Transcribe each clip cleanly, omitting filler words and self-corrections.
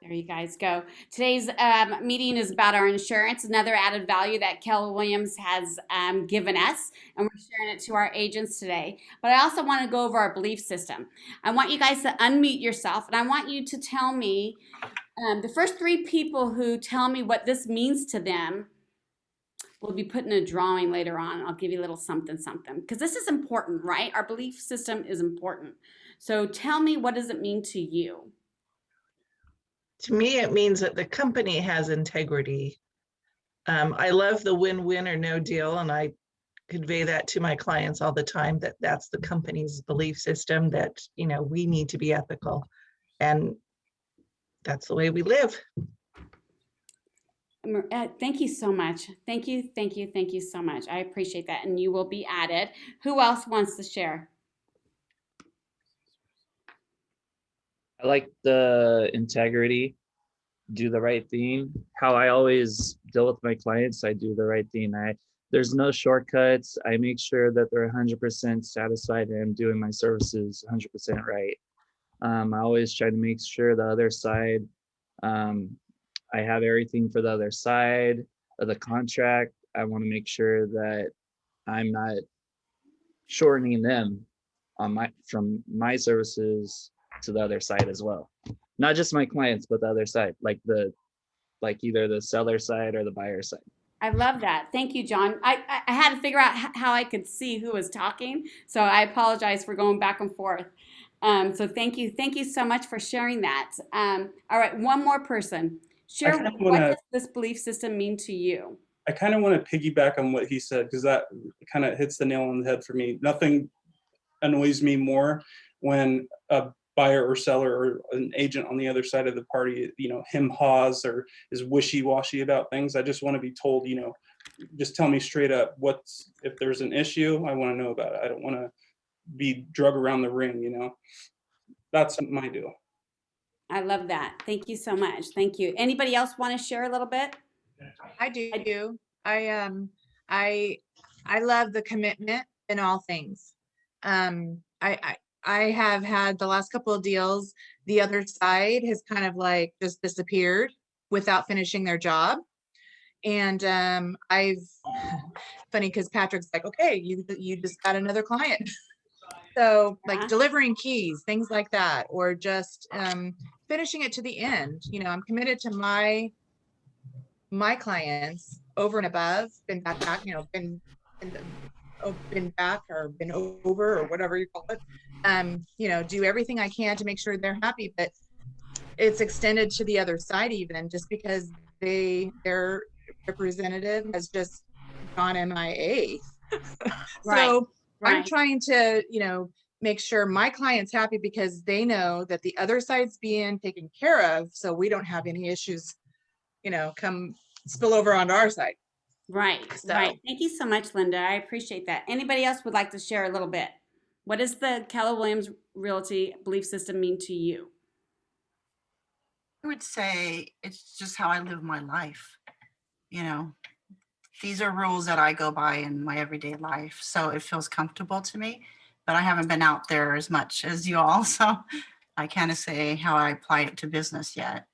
There you guys go. Today's meeting is about our insurance, another added value that Keller Williams has given us, and we're sharing it to our agents today. But I also want to go over our belief system. I want you guys to unmute yourself, and I want you to tell me the first three people who tell me what this means to them will be put in a drawing later on. I'll give you a little something, something, because this is important, right? Our belief system is important. So tell me, what does it mean to you? To me, it means that the company has integrity. I love the win-win or no deal, and I convey that to my clients all the time, that that's the company's belief system, that, you know, we need to be ethical, and that's the way we live. Thank you so much. Thank you, thank you, thank you so much. I appreciate that, and you will be added. Who else wants to share? I like the integrity, do the right thing. How I always deal with my clients, I do the right thing. There's no shortcuts. I make sure that they're 100% satisfied and I'm doing my services 100% right. I always try to make sure the other side, I have everything for the other side of the contract. I want to make sure that I'm not shortening them on from my services to the other side as well. Not just my clients, but the other side, like either the seller side or the buyer side. I love that. Thank you, John. I had to figure out how I could see who was talking, so I apologize for going back and forth. So thank you. Thank you so much for sharing that. All right, one more person. Share, what does this belief system mean to you? I kind of want to piggyback on what he said, because that kind of hits the nail on the head for me. Nothing annoys me more when a buyer or seller or an agent on the other side of the party, you know, hem-haws or is wishy-washy about things. I just want to be told, you know, just tell me straight up if there's an issue, I want to know about it. I don't want to be drug around the ring, you know. That's my deal. I love that. Thank you so much. Thank you. Anybody else want to share a little bit? I do. I love the commitment in all things. I have had the last couple of deals, the other side has kind of like just disappeared without finishing their job. And funny because Patrick's like, okay, you just got another client. So like delivering keys, things like that, or just finishing it to the end. You know, I'm committed to my clients over and above, been back, you know, been back or been over or whatever you call it. You know, do everything I can to make sure they're happy, but it's extended to the other side, even just because their representative has just gone MIA. So right. I'm trying to, you know, make sure my client's happy because they know that the other side's being taken care of, so we don't have any issues, you know, come spill over onto our side. Right, so. Right. Thank you so much, Linda. I appreciate that. Anybody else would like to share a little bit? What does the Keller Williams Realty belief system mean to you? I would say it's just how I live my life. You know, these are rules that I go by in my everyday life, so it feels comfortable to me, but I haven't been out there as much as you all, so I can't say how I apply it to business yet.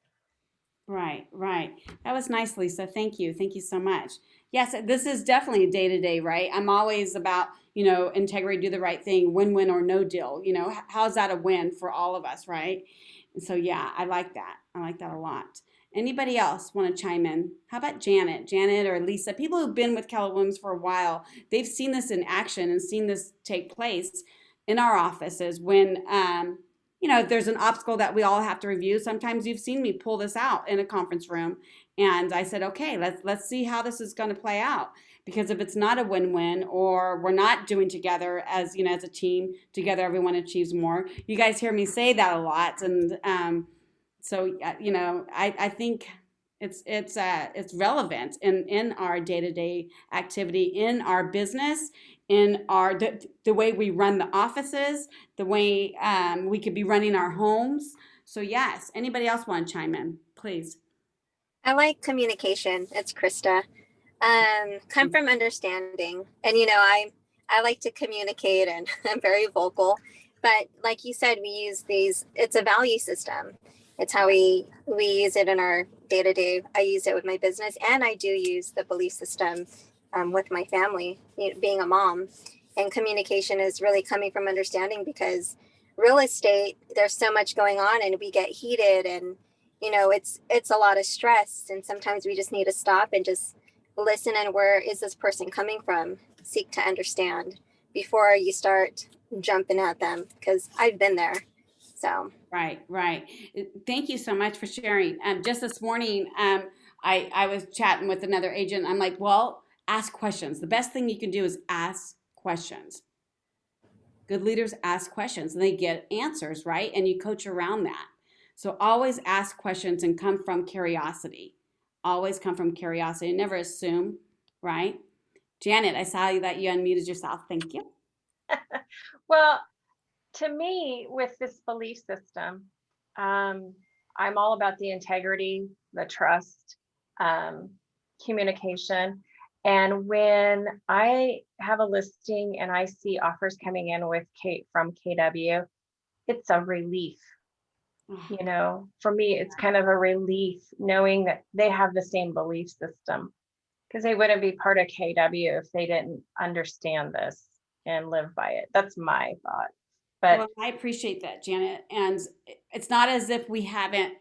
Right, right. That was nice, Lisa. Thank you. Thank you so much. Yes, this is definitely a day-to-day, right? I'm always about, you know, integrity, do the right thing, win-win or no deal. You know, how's that a win for all of us, right? And so, yeah, I like that. I like that a lot. Anybody else want to chime in? How about Janet? Janet or Lisa? People who've been with Keller Williams for a while, they've seen this in action and seen this take place in our offices when, you know, there's an obstacle that we all have to review. Sometimes you've seen me pull this out in a conference room, and I said, okay, let's see how this is going to play out. Because if it's not a win-win, or we're not doing together as, you know, as a team, together everyone achieves more. You guys hear me say that a lot, and so you know, I think it's relevant in our day-to-day activity, in our business, in our the way we run the offices, the way we could be running our homes. So yes, anybody else want to chime in, please? I like communication. It's Krista. Come from understanding, and you know, I like to communicate, and I'm very vocal. But like you said, we use these, it's a value system. It's how we use it in our day to day. I use it with my business, and I do use the belief system with my family, being a mom. And communication is really coming from understanding, because real estate, there's so much going on and we get heated, and it's a lot of stress, and sometimes we just need to stop and just listen, and where is this person coming from? Seek to understand before you start jumping at them, because I've been there. So Right, right. Thank you so much for sharing. Just this morning, I was chatting with another agent. I'm like, well, ask questions. The best thing you can do is ask questions. Good leaders ask questions and they get answers, right? And you coach around that. So always ask questions and come from curiosity. Always come from curiosity. Never assume, right? Janet, I saw that you unmuted yourself. Thank you. Well, to me, with this belief system, I'm all about the integrity, the trust, communication. And when I have a listing and I see offers coming in with from KW, it's a relief. For me, it's kind of a relief knowing that they have the same belief system, because they wouldn't be part of KW if they didn't understand this and live by it. That's my thought. But well, I appreciate that, Janet. And it's not as if we haven't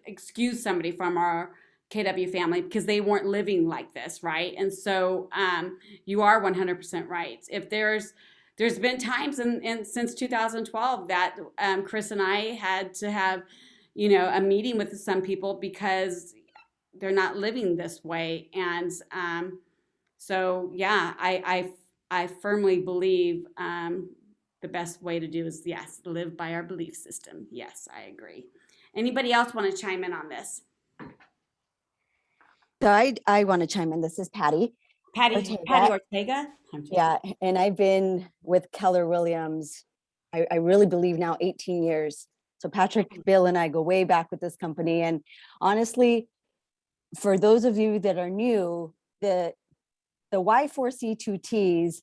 excused somebody from our KW family because they weren't living like this, right? And so you are 100% right. If there's been times in since 2012 that Chris and I had to have, a meeting with some people because they're not living this way. And so, yeah, I firmly believe the best way to do is, yes, live by our belief system. Yes, I agree. Anybody else want to chime in on this? So I want to chime in. This is Patty. Patty Ortega? Yeah, and I've been with Keller Williams, I really believe now 18 years. So Patrick, Bill, and I go way back with this company. And honestly, for those of you that are new, the Y4C2Ts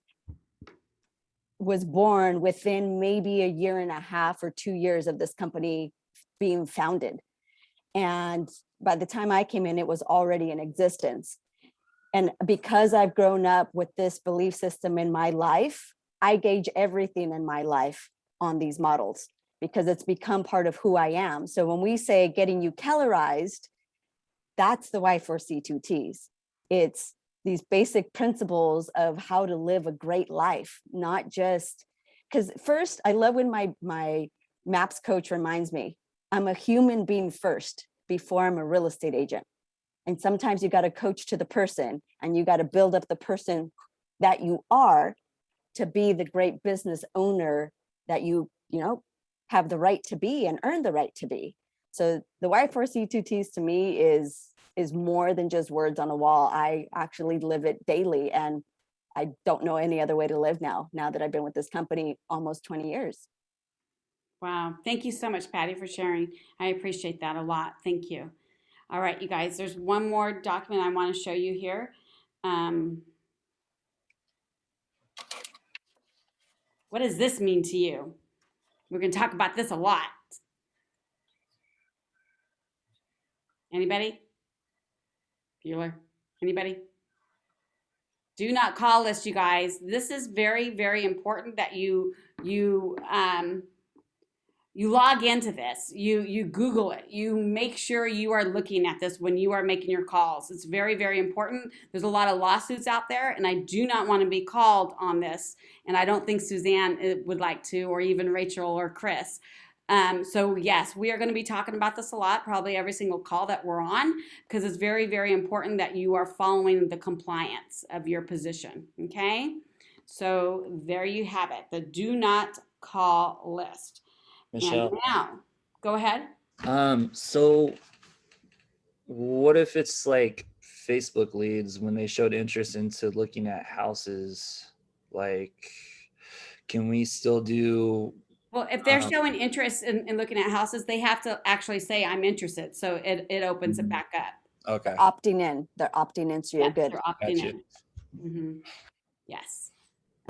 was born within maybe a year and a half or 2 years of this company being founded. And by the time I came in, it was already in existence. And because I've grown up with this belief system in my life, I gauge everything in my life on these models because it's become part of who I am. So when we say getting you Kellerized, that's the Y4C2Ts. It's these basic principles of how to live a great life, not just, because first, I love when my MAPS coach reminds me, I'm a human being first before I'm a real estate agent. And sometimes you got to coach to the person and you got to build up the person that you are to be the great business owner that you have the right to be and earn the right to be. So the Y4C2Ts to me is more than just words on a wall. I actually live it daily, and I don't know any other way to live now that I've been with this company almost 20 years. Wow. Thank you so much, Patty, for sharing. I appreciate that a lot. Thank you. All right, you guys, there's one more document I want to show you here. What does this mean to you? We're going to talk about this a lot. Anybody? Bueller? Anybody? Do not call list, you guys. This is very, very important that you log into this, you Google it, you make sure you are looking at this when you are making your calls. It's very, very important. There's a lot of lawsuits out there, and I do not want to be called on this, and I don't think Suzanne would like to, or even Rachel or Chris. So yes, we are going to be talking about this a lot, probably every single call that we're on, because it's very, very important that you are following the compliance of your position, okay? So there you have it, the do not call list. Michele. And now, go ahead. So what if it's like Facebook leads when they showed interest into looking at houses? Like, can we still do? Well, if they're showing interest in looking at houses, they have to actually say, I'm interested. So it opens it back up. Okay. Opting in. They're opting in, so you're good. They're opting in. Mm-hmm. Yes.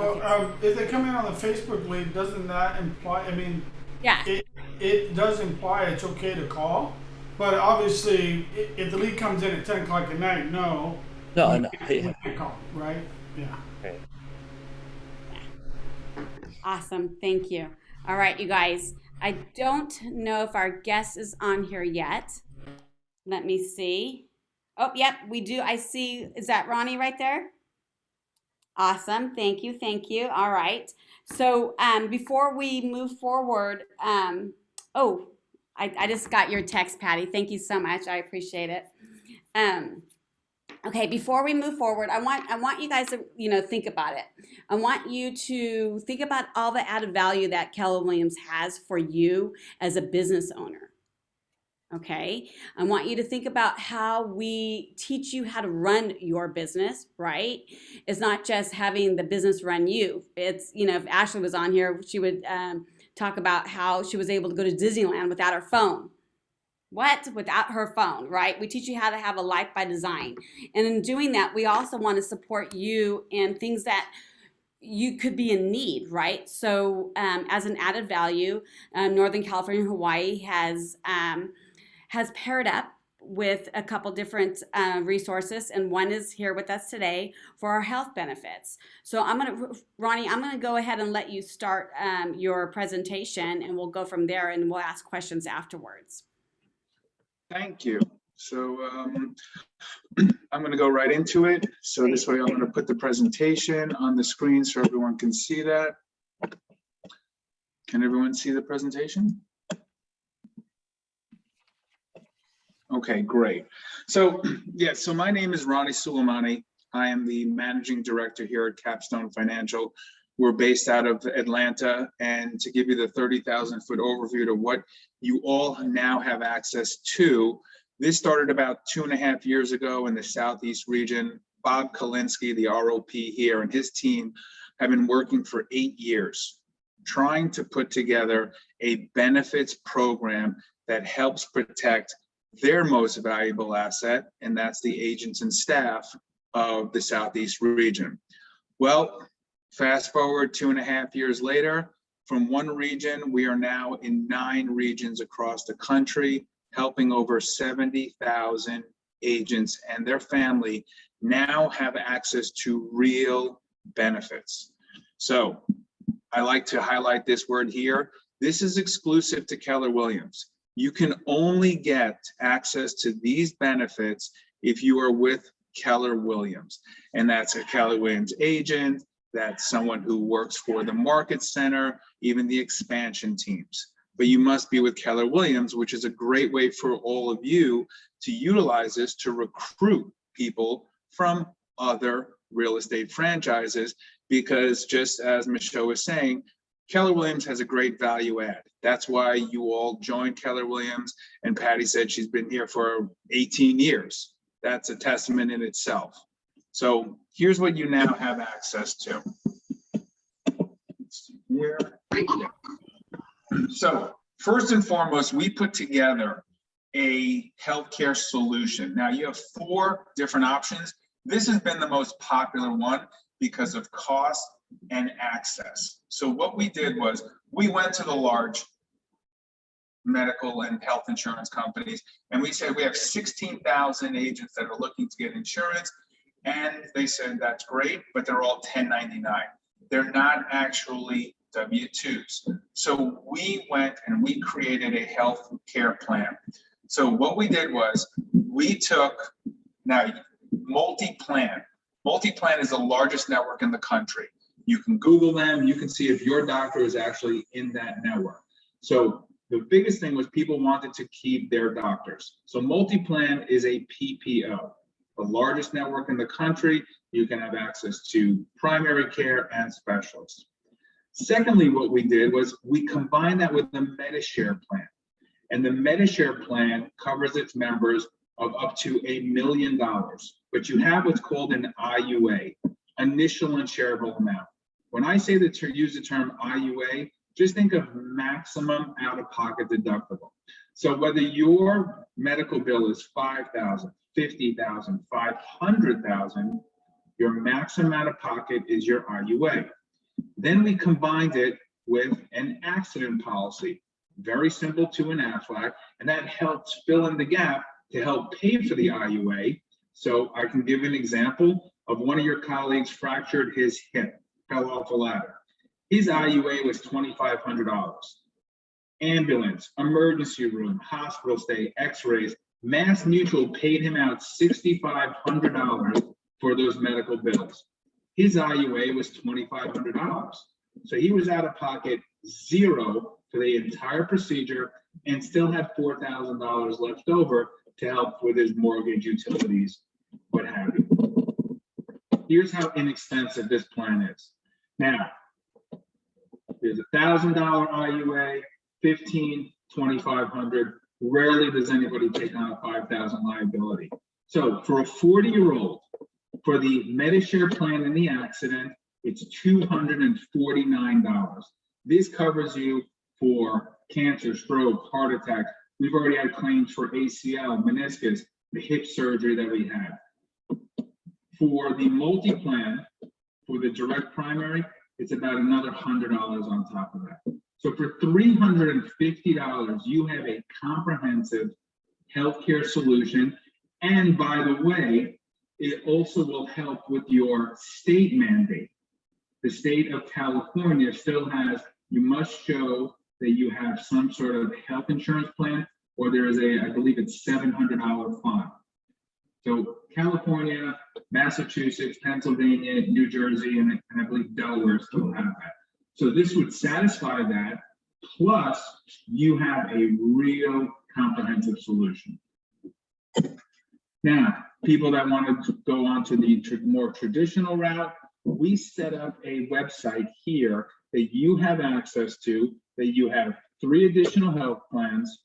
If they come in on the Facebook lead, doesn't that imply, I mean, Yeah. it does imply it's okay to call, but obviously, if the lead comes in at 10 o'clock at night, no, No, we no, we can't call, right? Yeah. right. Awesome. Thank you. All right, you guys. I don't know if our guest is on here yet. Let me see. Oh, yep, we do. I see. Is that Ronnie right there? Awesome. Thank you. Thank you. All right. So before we move forward, oh, I just got your text, Patty. Thank you so much. I appreciate it. Okay, before we move forward, I want you guys to, think about it. I want you to think about all the added value that Keller Williams has for you as a business owner. Okay, I want you to think about how we teach you how to run your business, right? It's not just having the business run you. It's, if Ashley was on here, she would talk about how she was able to go to Disneyland without her phone. What? Without her phone, right? We teach you how to have a life by design. And in doing that, we also want to support you in things that you could be in need, right? So as an added value, Northern California and Hawaii has paired up with a couple different resources, and one is here with us today for our health benefits. So Ronnie, I'm gonna go ahead and let you start your presentation, and we'll go from there, and we'll ask questions afterwards. Thank you. So I'm going to go right into it. So this way I'm going to put the presentation on the screen so everyone can see that. Can everyone see the presentation? Okay, great. So yeah, so my name is Ronnie Suleimani. I am the managing director here at Capstone Financial. We're based out of Atlanta, and to give you the 30,000-foot overview to what you all now have access to, this started about 2.5 years ago in the Southeast region. Bob Kalinsky, the ROP here, and his team have been working for 8 years, trying to put together a benefits program that helps protect their most valuable asset, and that's the agents and staff of the Southeast region. Well, fast forward 2.5 years later, from one region, we are now in 9 regions across the country, helping over 70,000 agents and their family now have access to real benefits. So I like to highlight this word here. This is exclusive to Keller Williams. You can only get access to these benefits if you are with Keller Williams, and that's a Keller Williams agent, that's someone who works for the market center, even the expansion teams. But you must be with Keller Williams, which is a great way for all of you to utilize this to recruit people from other real estate franchises, because just as Michele was saying, Keller Williams has a great value add. That's why you all joined Keller Williams, and Patty said she's been here for 18 years. That's a testament in itself. So here's what you now have access to. Here. So first and foremost, we put together a healthcare solution. Now you have 4 different options. This has been the most popular one because of cost and access. So what we did was we went to the large medical and health insurance companies, and we said we have 16,000 agents that are looking to get insurance. And they said, that's great, but they're all 1099. They're not actually W-2s. So we went and we created a health care plan. So what we did was we took, now MultiPlan. MultiPlan is the largest network in the country. You can Google them, you can see if your doctor is actually in that network. So the biggest thing was people wanted to keep their doctors. So MultiPlan is a PPO. The largest network in the country. You can have access to primary care and specialists. Secondly, what we did was we combined that with the MediShare plan. And the MediShare plan covers its members of up to $1 million. But you have what's called an IUA, initial insurable amount. When I say that to use the term IUA, just think of maximum out-of-pocket deductible. So whether your medical bill is $5,000, $50,000, $500,000, your maximum out of pocket is your IUA. Then we combined it with an accident policy, very simple to an Aflac, and that helps fill in the gap to help pay for the IUA. So I can give an example of one of your colleagues fractured his hip, fell off a ladder. His IUA was $2,500. Ambulance, emergency room, hospital stay, x-rays. Mass Mutual paid him out $6,500 for those medical bills. His IUA was $2,500. So he was out of pocket zero for the entire procedure and still had $4,000 left over to help with his mortgage, utilities, what have you. Here's how inexpensive this plan is. Now, there's $1,000 IUA, 15, 2,500. Rarely does anybody take on a 5,000 liability. So for a 40-year-old, for the Medishare plan and the accident, it's $249. This covers you for cancer, stroke, heart attack. We've already had claims for ACL, meniscus, the hip surgery that we had. For the multi-plan, for the direct primary, it's about another $100 on top of that. So for $350, you have a comprehensive healthcare solution. And by the way, it also will help with your state mandate. The state of California still has, you must show that you have some sort of health insurance plan, or there is a, I believe it's $700 fine. So California, Massachusetts, Pennsylvania, New Jersey, and I believe Delaware still have that. So this would satisfy that, plus you have a real comprehensive solution. Now, people that want to go on to the more traditional route, we set up a website here that you have access to, that you have 3 additional health plans,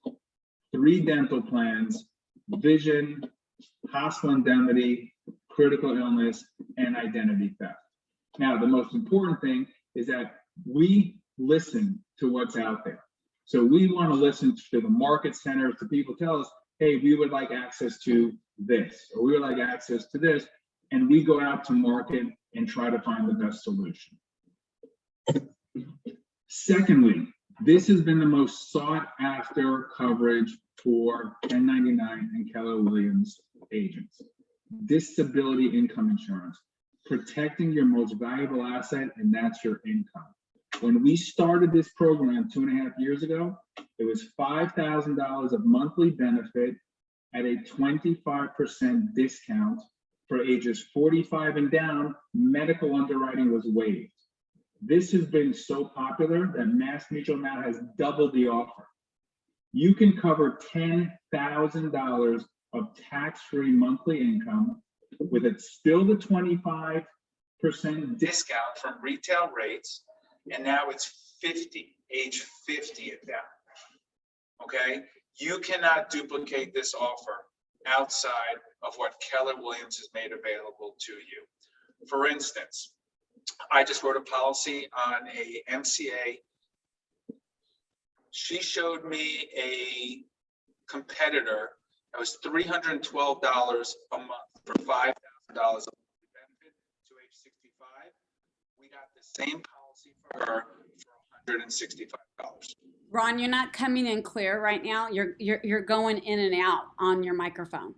3 dental plans, vision, hospital indemnity, critical illness, and identity theft. Now, the most important thing is that we listen to what's out there. So we want to listen to the market centers, to people tell us, hey, we would like access to this, or we would like access to this, and we go out to market and try to find the best solution. Secondly, this has been the most sought after coverage for 1099 and Keller Williams agents. Disability income insurance, protecting your most valuable asset, and that's your income. When we started this program 2.5 years ago, it was $5,000 of monthly benefit at a 25% discount for ages 45 and down. Medical underwriting was waived. This has been so popular that Mass Mutual now has doubled the offer. You can cover $10,000 of tax-free monthly income with it still the 25% discount from retail rates, and now it's 50, age 50 and down. Okay, you cannot duplicate this offer outside of what Keller Williams has made available to you. For instance, I just wrote a policy on a MCA. She showed me a competitor that was $312 a month for $5,000 of benefit to age 65. We got the same policy for her for $165. Ron, you're not coming in clear right now. You're going in and out on your microphone.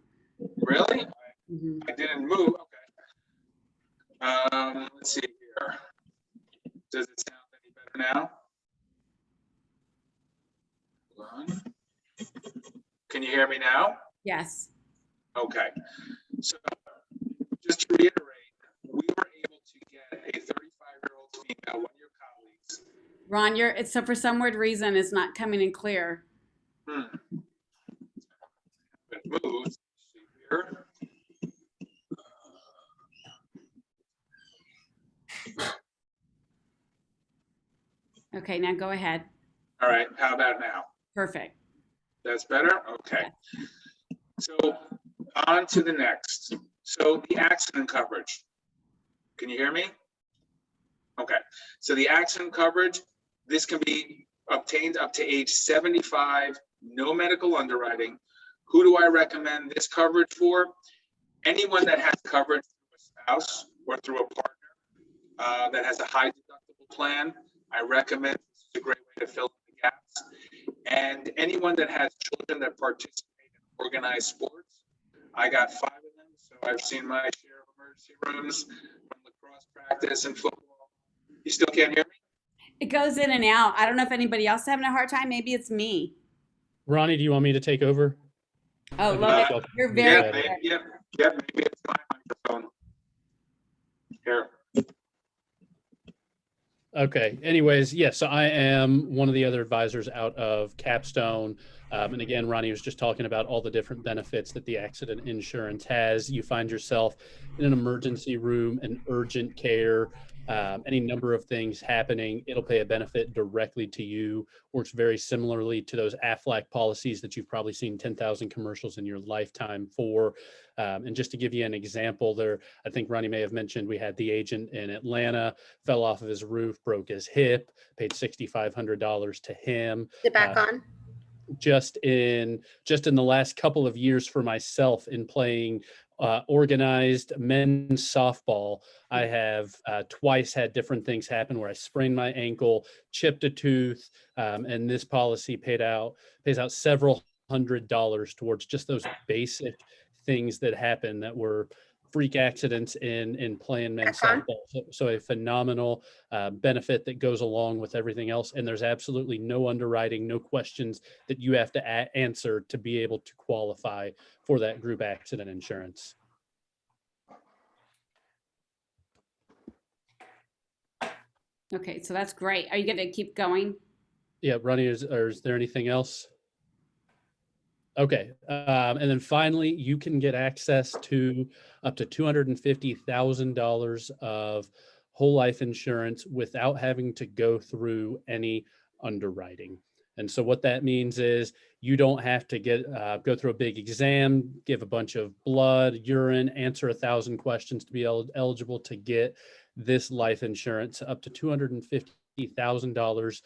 Really? Mm-hmm. I didn't move. Okay. Let's see here. Does it sound any better now? Hold on. Can you hear me now? Yes. Okay. So just to reiterate, we were able to get a 35-year-old female, one of your colleagues. Ron, so for some weird reason, it's not coming in clear. It moves. See here. Okay, now go ahead. All right. How about now? Perfect. That's better? Okay. So on to the next. So the accident coverage. Can you hear me? Okay. So the accident coverage, this can be obtained up to age 75, no medical underwriting. Who do I recommend this coverage for? Anyone that has coverage through a spouse or through a partner that has a high deductible plan. I recommend this is a great way to fill in the gaps. And anyone that has children that participate in organized sports, I got 5 of them, so I've seen my share of emergency rooms from lacrosse practice and football. You still can't hear me? It goes in and out. I don't know if anybody else is having a hard time. Maybe it's me. Ronnie, do you want me to take over? Oh, I think love it. y'all- You're Yeah, very better. good. maybe it's my microphone. Here. Okay. Anyways, yes, so I am one of the other advisors out of Capstone. And again, Ronnie was just talking about all the different benefits that the accident insurance has. You find yourself in an emergency room, an urgent care, any number of things happening, it'll pay a benefit directly to you. Works very similarly to those AFLAC policies that you've probably seen 10,000 commercials in your lifetime for. And just to give you an example there, I think Ronnie may have mentioned we had the agent in Atlanta, fell off of his roof, broke his hip, paid $6,500 to him. Is it back on? Just in the last couple of years for myself in playing organized men's softball, I have twice had different things happen where I sprained my ankle, chipped a tooth, and this policy pays out several $100s towards just those basic things that happen that were freak accidents in playing men's softball. So a phenomenal benefit that goes along with everything else. And there's absolutely no underwriting, no questions that you have to answer to be able to qualify for that group accident insurance. Okay, so that's great. Are you going to keep going? Yeah, Ronnie, is there anything else? Okay, and then finally, you can get access to up to $250,000 of whole life insurance without having to go through any underwriting. And so what that means is you don't have to go through a big exam, give a bunch of blood, urine, answer 1,000 questions to be eligible to get this life insurance up to $250,000.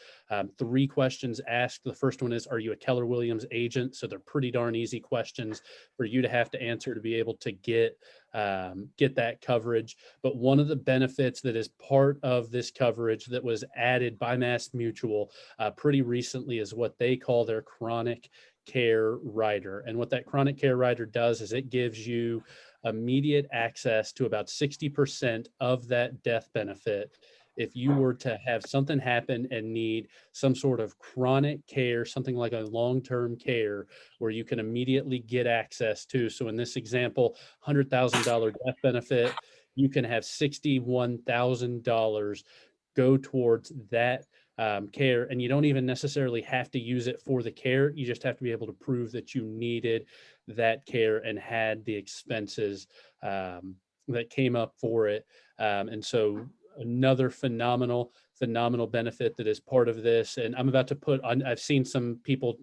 3 questions asked. The first one is, are you a Keller Williams agent? So they're pretty darn easy questions for you to have to answer to be able to get that coverage. But one of the benefits that is part of this coverage that was added by Mass Mutual pretty recently is what they call their chronic care rider. And what that chronic care rider does is it gives you immediate access to about 60% of that death benefit if you were to have something happen and need some sort of chronic care, something like a long-term care where you can immediately get access to. So in this example, $100,000 death benefit, you can have $61,000 go towards that care, and you don't even necessarily have to use it for the care. You just have to be able to prove that you needed that care and had the expenses that came up for it. And so another phenomenal benefit that is part of this. And I'm about to put on, I've seen some people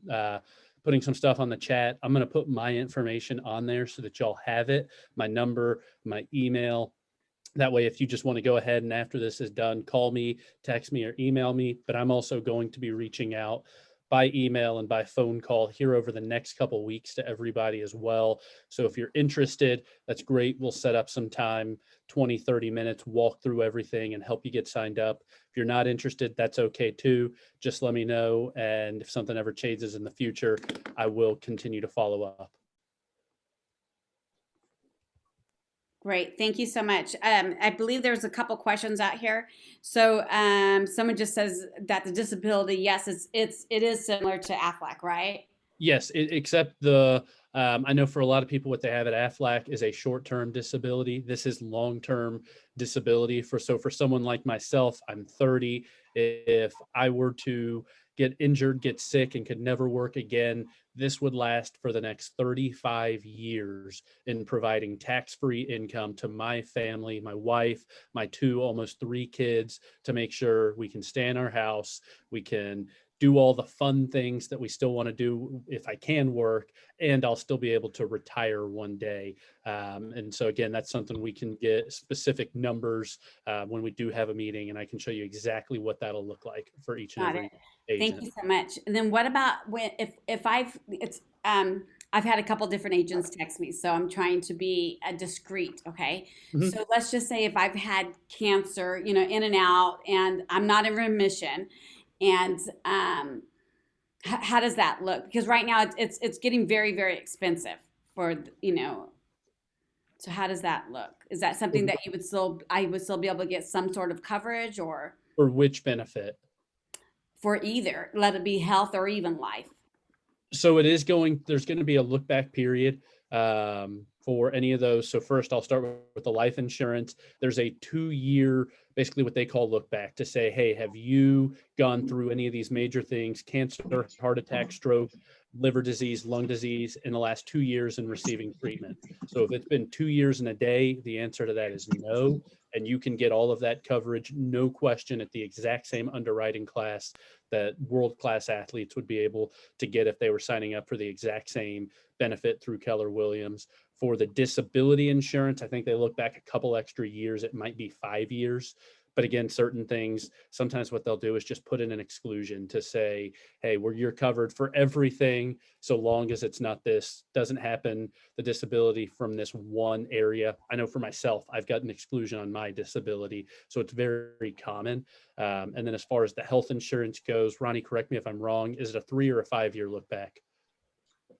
putting some stuff on the chat. I'm going to put my information on there so that y'all have it, my number, my email. That way, if you just want to go ahead and after this is done, call me, text me, or email me. But I'm also going to be reaching out by email and by phone call here over the next couple weeks to everybody as well. So if you're interested, that's great. We'll set up some time, 20, 30 minutes, walk through everything and help you get signed up. If you're not interested, that's okay too. Just let me know. And if something ever changes in the future, I will continue to follow up. Great, thank you so much. I believe there's a couple questions out here. So someone just says that the disability, yes, it is similar to AFLAC, right? Yes, except the I know for a lot of people, what they have at AFLAC is a short-term disability. This is long-term disability. For someone like myself, I'm 30. If I were to get injured, get sick, and could never work again, this would last for the next 35 years in providing tax-free income to my family, my wife, my 2, almost 3 kids, to make sure we can stay in our house, we can do all the fun things that we still want to do if I can work, and I'll still be able to retire one day. And so again, that's something we can get specific numbers when we do have a meeting, and I can show you exactly what that'll look like for each and Got every it. agent. Thank you so much. And then what about when if I've had a couple different agents text me, so I'm trying to be discreet. Okay. Mhm. So let's just say if I've had cancer, you know, in and out, and I'm not in remission, and how does that look? Because right now it's getting very, very expensive for, you know, so how does that look? Is that something that I would still be able to get some sort of coverage, or For which benefit? for either, let it be health or even life? So there's going to be a look back period for any of those. So first I'll start with the life insurance. There's a 2-year, basically what they call look back, to say, hey, have you gone through any of these major things, cancer, heart attack, stroke, liver disease, lung disease in the last 2 years and receiving treatment? So if it's been 2 years and a day, the answer to that is no. And you can get all of that coverage, no question, at the exact same underwriting class that world-class athletes would be able to get if they were signing up for the exact same benefit through Keller Williams. For the disability insurance, I think they look back a couple extra years. It might be 5 years. But again, certain things, sometimes what they'll do is just put in an exclusion to say, hey, you're covered for everything, so long as it's not this, doesn't happen, the disability from this one area. I know for myself, I've got an exclusion on my disability, so it's very, very common. And then as far as the health insurance goes, Ronnie, correct me if I'm wrong, is it a 3 or a 5-year look back?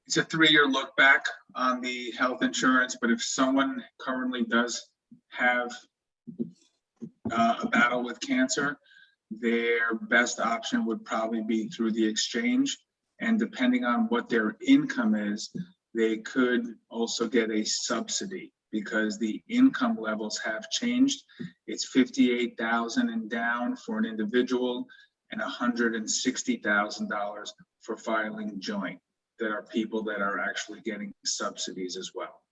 It's a 3-year look back on the health insurance, but if someone currently does have a battle with cancer, their best option would probably be through the exchange. And depending on what their income is, they could also get a subsidy because the income levels have changed. It's 58,000 and down for an individual and $160,000 for filing joint. There are people that are actually getting subsidies as well.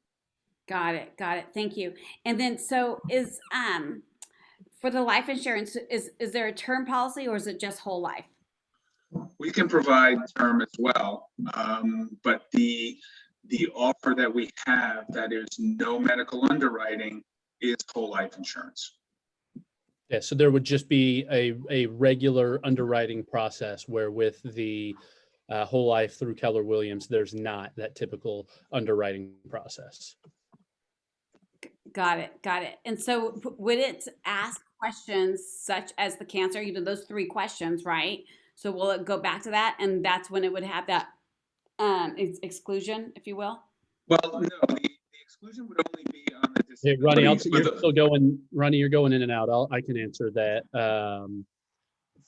Got it. Got it. Thank you. And then, so is for the life insurance, is there a term policy or is it just whole life? We can provide term as well, but the offer that we have that is no medical underwriting is whole life insurance. Yeah, so there would just be a regular underwriting process where with the whole life through Keller Williams, there's not that typical underwriting process. Got it. Got it. And so would it ask questions such as the cancer, you know, those 3 questions, right? So will it go back to that? And that's when it would have that exclusion, if you will? Well, no, the exclusion would only be on the Hey, Ronnie, disability. you're still going, Ronnie, you're going in and out. I can answer that.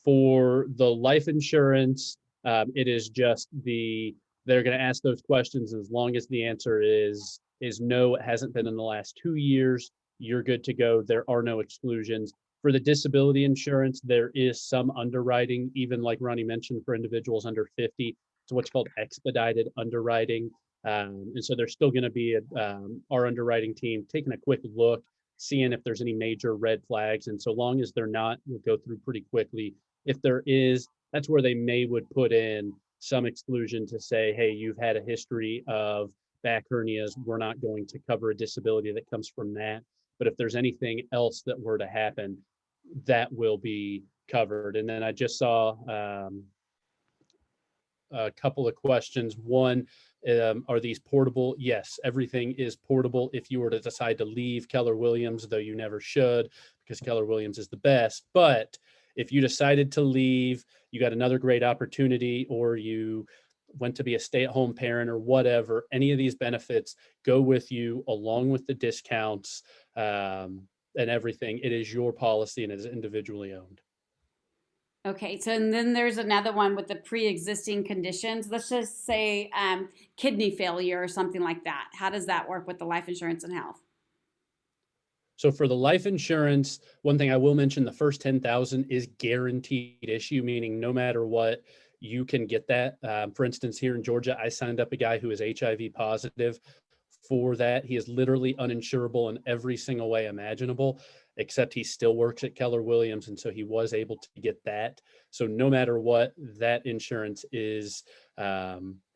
For the life insurance, it is just they're going to ask those questions. As long as the answer is no, it hasn't been in the last 2 years, you're good to go. There are no exclusions. For the disability insurance, there is some underwriting, even like Ronnie mentioned, for individuals under 50. It's what's called expedited underwriting. And so there's still going to be our underwriting team taking a quick look, seeing if there's any major red flags. And so long as they're not, we'll go through pretty quickly. If there is, that's where they would put in some exclusion to say, hey, you've had a history of back hernias. We're not going to cover a disability that comes from that. But if there's anything else that were to happen, that will be covered. And then I just saw a couple of questions. One, are these portable? Yes, everything is portable. If you were to decide to leave Keller Williams, though you never should, because Keller Williams is the best. But if you decided to leave, you got another great opportunity, or you went to be a stay-at-home parent or whatever, any of these benefits go with you along with the discounts and everything. It is your policy and it is individually owned. Okay, so and then there's another one with the pre-existing conditions. Let's just say kidney failure or something like that. How does that work with the life insurance and health? So for the life insurance, one thing I will mention, the first 10,000 is guaranteed issue, meaning no matter what, you can get that. For instance, here in Georgia, I signed up a guy who is HIV positive for that. He is literally uninsurable in every single way imaginable, except he still works at Keller Williams. And so he was able to get that. So no matter what, that insurance is,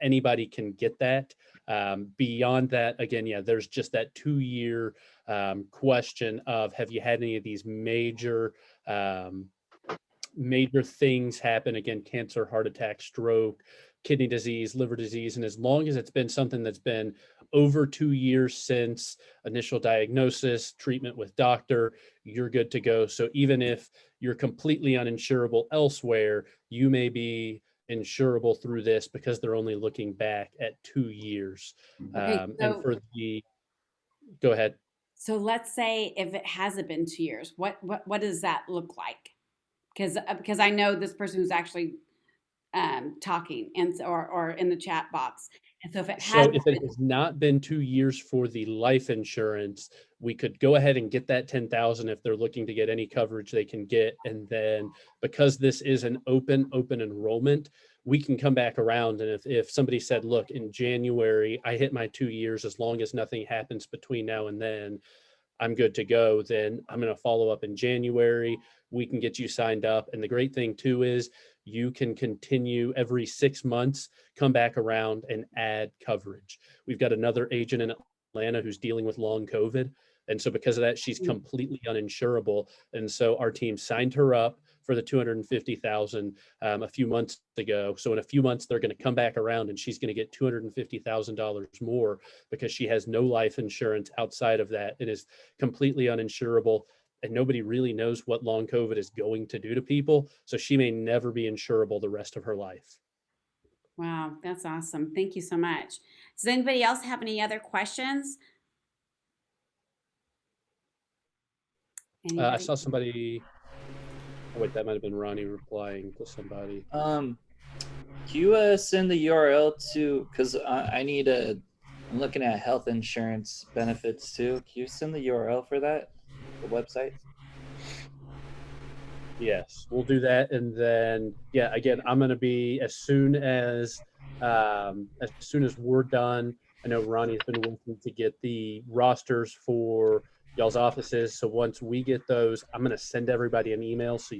anybody can get that. Beyond that, again, yeah, there's just that 2-year question of, have you had any of these major things happen? Again, cancer, heart attack, stroke, kidney disease, liver disease. And as long as it's been something that's been over 2 years since initial diagnosis, treatment with doctor, you're good to go. So even if you're completely uninsurable elsewhere, you may be insurable through this because they're only looking back at 2 years. Okay, And for go ahead. so let's say if it hasn't been 2 years, what does that look like? Because I know this person who's actually talking and or in the chat box. And so if it So hasn't if it been, has not been 2 years for the life insurance, we could go ahead and get that 10,000 if they're looking to get any coverage they can get. And then because this is an open enrollment, we can come back around. And if somebody said, look, in January, I hit my 2 years, as long as nothing happens between now and then, I'm good to go, then I'm going to follow up in January. We can get you signed up. And the great thing too is you can continue every 6 months, come back around and add coverage. We've got another agent in Atlanta who's dealing with long COVID. And so because of that, she's completely uninsurable. And so our team signed her up for the 250,000 a few months ago. So in a few months, they're going to come back around and she's going to get $250,000 more because she has no life insurance outside of that and is completely uninsurable. And nobody really knows what long COVID is going to do to people. So she may never be insurable the rest of her life. wow, that's awesome. Thank you so much. Does anybody else have any other questions? I Anybody? saw somebody. Oh, wait, that might have been Ronnie replying to somebody. Can you send the URL to, because I'm looking at health insurance benefits too. Can you send the URL for that, the website? Yes, we'll do that. And then, yeah, again, I'm going to be as soon as we're done. I know Ronnie's been working to get the rosters for y'all's offices. So once we get those, I'm going to send everybody an email. So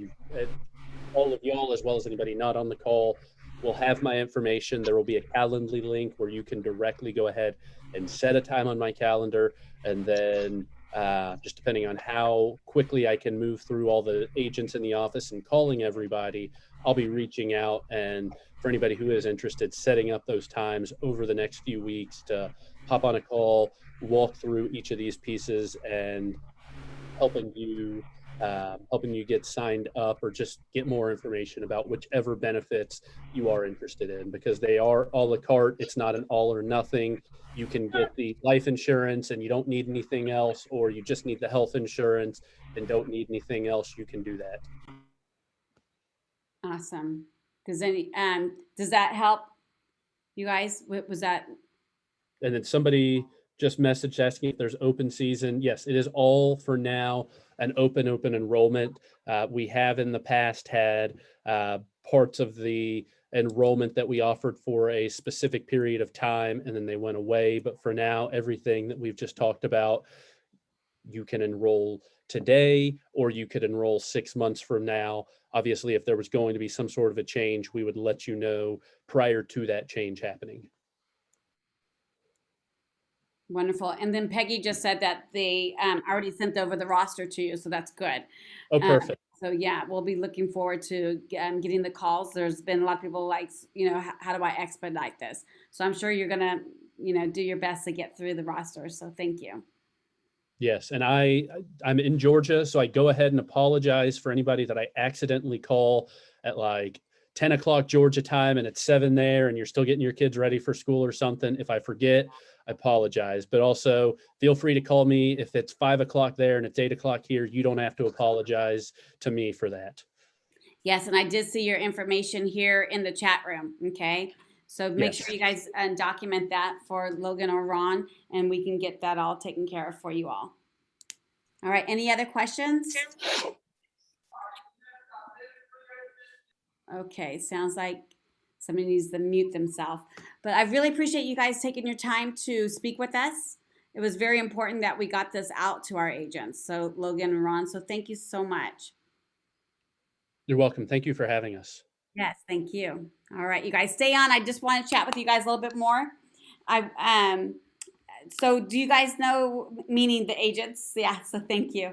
all of y'all, as well as anybody not on the call, will have my information. There will be a Calendly link where you can directly go ahead and set a time on my calendar. And then just depending on how quickly I can move through all the agents in the office and calling everybody, I'll be reaching out. And for anybody who is interested, setting up those times over the next few weeks to hop on a call, walk through each of these pieces and helping you get signed up or just get more information about whichever benefits you are interested in, because they are a la carte. It's not an all or nothing. You can get the life insurance and you don't need anything else, or you just need the health insurance and don't need anything else. You can do that. Awesome. Does that help you guys? Was that? And then somebody just messaged asking if there's open season. Yes, it is all for now an open enrollment. We have in the past had parts of the enrollment that we offered for a specific period of time and then they went away. But for now, everything that we've just talked about, you can enroll today or you could enroll 6 months from now. Obviously, if there was going to be some sort of a change, we would let you know prior to that change happening. Wonderful. And then Peggy just said that they already sent over the roster to you, so that's good. Oh, perfect. So yeah, we'll be looking forward to getting the calls. There's been a lot of people like, how do I expedite this? So I'm sure you're gonna, do your best to get through the roster. So thank you. Yes, and I'm in Georgia, so I go ahead and apologize for anybody that I accidentally call at like 10 o'clock Georgia time and it's 7 there and you're still getting your kids ready for school or something. If I forget, I apologize. But also feel free to call me if it's 5 o'clock there and it's 8 o'clock here. You don't have to apologize to me for that. Yes, and I did see your information here in the chat room. Okay. So make Yes. sure you guys document that for Logan or Ron, and we can get that all taken care of for you all. All right. Any other questions? Okay. Sounds like somebody needs to mute themselves. But I really appreciate you guys taking your time to speak with us. It was very important that we got this out to our agents. So Logan and Ron, so thank you so much. You're welcome. Thank you for having us. Yes, thank you. All right, you guys stay on. I just want to chat with you guys a little bit more. So do you guys know, meaning the agents? Yeah, so thank you.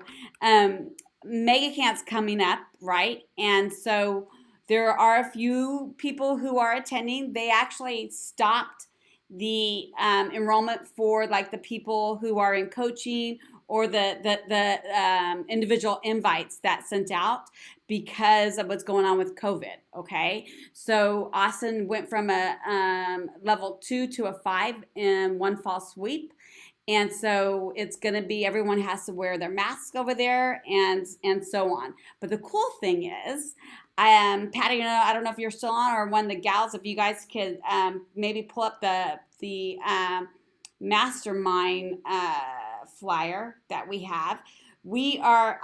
Mega Camp's coming up, right? And so There are a few people who are attending. They actually stopped the enrollment for like the people who are in coaching or the individual invites that sent out because of what's going on with COVID. Okay, so Austin went from a level 2 to a 5 in one fall sweep. And so it's going to be everyone has to wear their mask over there and so on. But the cool thing is, Patty, you know, I don't know if you're still on or one of the gals, if you guys could maybe pull up the mastermind flyer that we have. We are,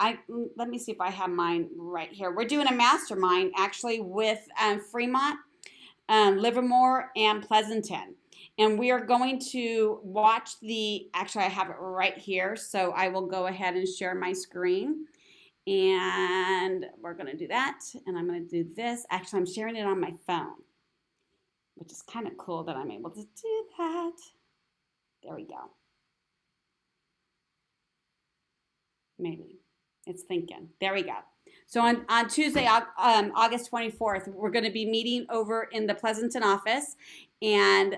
let me see if I have mine right here. We're doing a mastermind actually with Fremont, Livermore, and Pleasanton. And we are going to watch actually I have it right here. So I will go ahead and share my screen. And we're going to do that. And I'm going to do this. Actually, I'm sharing it on my phone, which is kind of cool that I'm able to do that. There we go. Maybe it's thinking. There we go. So on Tuesday, August 24th, we're going to be meeting over in the Pleasanton office. And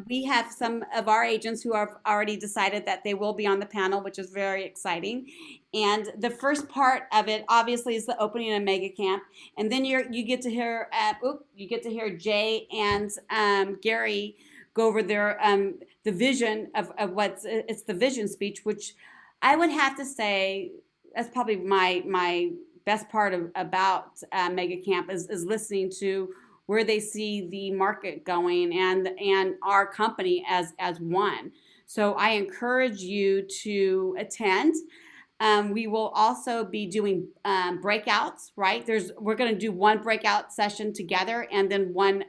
we have some of our agents who have already decided that they will be on the panel, which is very exciting. And the first part of it, obviously, is the opening of Mega Camp. And then you get to hear Jay and Gary go over their the vision of it's the vision speech, which I would have to say that's probably my best part about Mega Camp is listening to where they see the market going and our company as one. So I encourage you to attend. We will also be doing breakouts, right? We're going to do one breakout session together and then one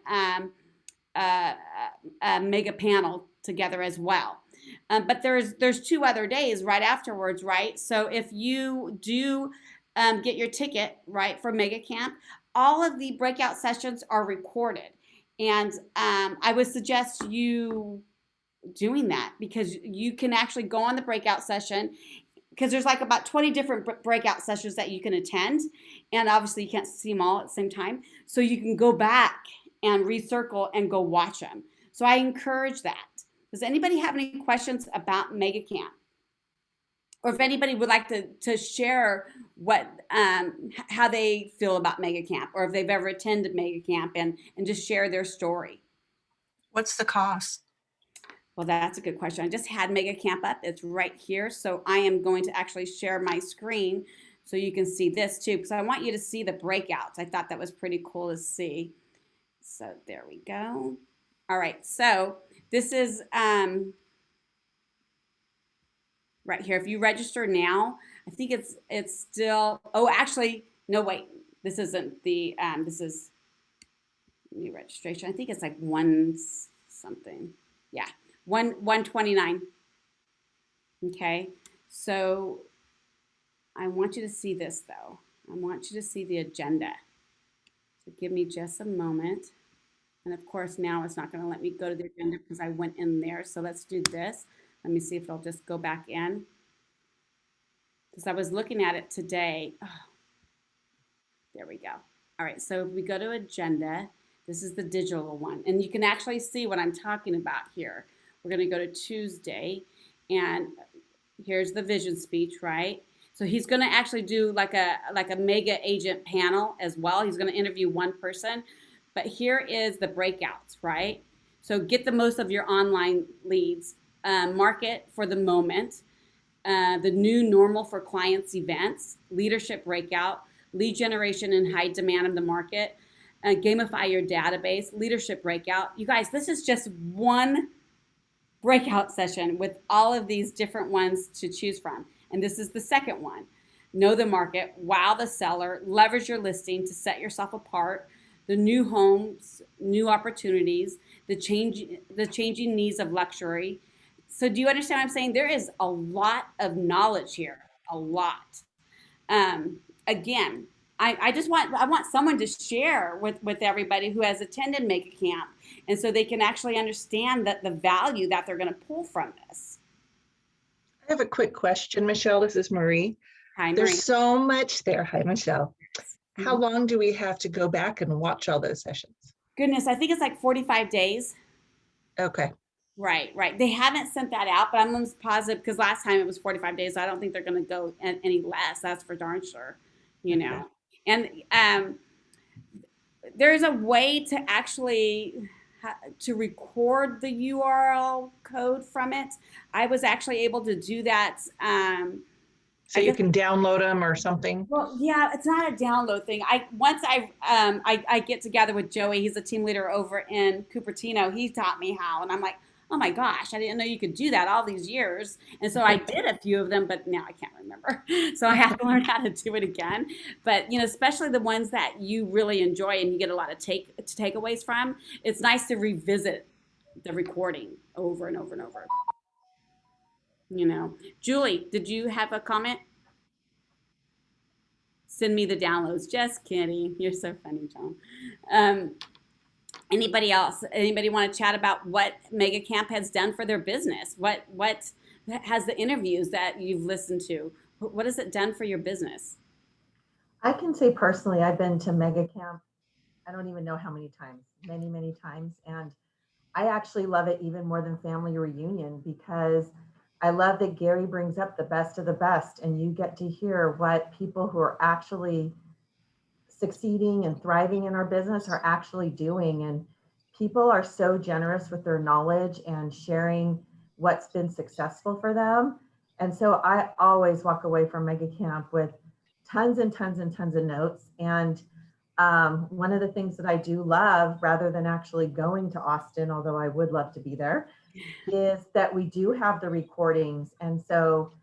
mega panel together as well. But there's 2 other days right afterwards, right? So if you do get your ticket, right, for Mega Camp, all of the breakout sessions are recorded. And I would suggest you doing that because you can actually go on the breakout session because there's like about 20 different breakout sessions that you can attend. And obviously you can't see them all at the same time. So you can go back and recircle and go watch them. So I encourage that. Does anybody have any questions about Mega Camp? Or if anybody would like to share what how they feel about Mega Camp, or if they've ever attended Mega Camp and just share their story. What's the cost? Well, that's a good question. I just had Mega Camp up. It's right here. So I am going to actually share my screen so you can see this too, because I want you to see the breakouts. I thought that was pretty cool to see. So there we go. All right. So this is right here. If you register now, I think it's still, oh, actually, no, wait, this isn't the, this is new registration. I think it's like something. Yeah, 129. Okay, so I want you to see this though. I want you to see the agenda. So give me just a moment. And of course, now it's not going to let me go to the agenda because I went in there. So let's do this. Let me see if it'll just go back in. Because I was looking at it today. Oh, there we go. All right, so if we go to agenda, this is the digital one. And you can actually see what I'm talking about here. We're going to go to Tuesday. And here's the vision speech, right? So he's going to actually do like a mega agent panel as well. He's going to interview one person. But here is the breakouts, right? So get the most of your online leads. Market for the moment, the new normal for clients' events, leadership breakout, lead generation and high demand of the market, gamify your database, leadership breakout. You guys, this is just one breakout session with all of these different ones to choose from. And this is the second one. Know the market, wow the seller, leverage your listing to set yourself apart, the new homes, new opportunities, the changing needs of luxury. So do you understand what I'm saying? There is a lot of knowledge here, a lot. Again, I want someone to share with everybody who has attended Mega Camp, and so they can actually understand that the value that they're going to pull from this. I have a quick question, Michelle. This is Marie. Hi, Marie. There's so much there. Hi, Michelle. How long do we have to go back and watch all those sessions? Goodness, I think it's like 45 days. Okay. Right, right. They haven't sent that out, but I'm almost positive because last time it was 45 days. I don't think they're going to go any less. That's for darn sure, you know. And there's a way to actually to record the URL code from it. I was actually able to do that. So you can download them or something? Well, yeah, it's not a download thing. Once I get together with Joey, he's a team leader over in Cupertino. He taught me how, and I'm like, oh my gosh, I didn't know you could do that all these years. And so I did a few of them, but now I can't remember. So I have to learn how to do it again. But you know, especially the ones that you really enjoy and you get a lot of takeaways from, it's nice to revisit the recording over and over and over. You know, Julie, did you have a comment? Send me the downloads. Just kidding. You're so funny, John. Anybody else? Anybody want to chat about what Mega Camp has done for their business? What has the interviews that you've listened to? What has it done for your business? I can say personally, I've been to Mega Camp, I don't even know how many times, many times. And I actually love it even more than family reunion because I love that Gary brings up the best of the best and you get to hear what people who are actually succeeding and thriving in our business are actually doing. And people are so generous with their knowledge and sharing what's been successful for them. And so I always walk away from Mega Camp with tons and tons and tons of notes. And one of the things that I do love, rather than actually going to Austin, although I would love to be there, is that we do have the recordings. And so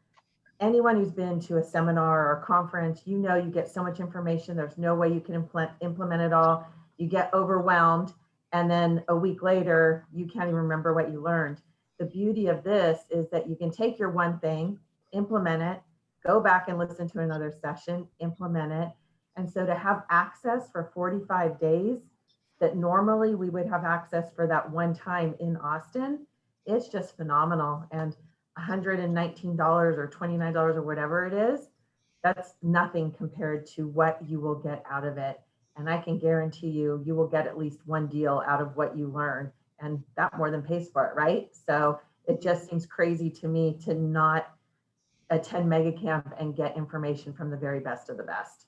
anyone who's been to a seminar or a conference, you know, you get so much information. There's no way you can implement it all. You get overwhelmed. And then a week later, you can't even remember what you learned. The beauty of this is that you can take your one thing, implement it, go back and listen to another session, implement it. And so to have access for 45 days that normally we would have access for that one time in Austin, it's just phenomenal. And $119 or $29 or whatever it is, that's nothing compared to what you will get out of it. And I can guarantee you, you will get at least one deal out of what you learn, and that more than pays for it, right? So it just seems crazy to me to not attend Mega Camp and get information from the very best of the best.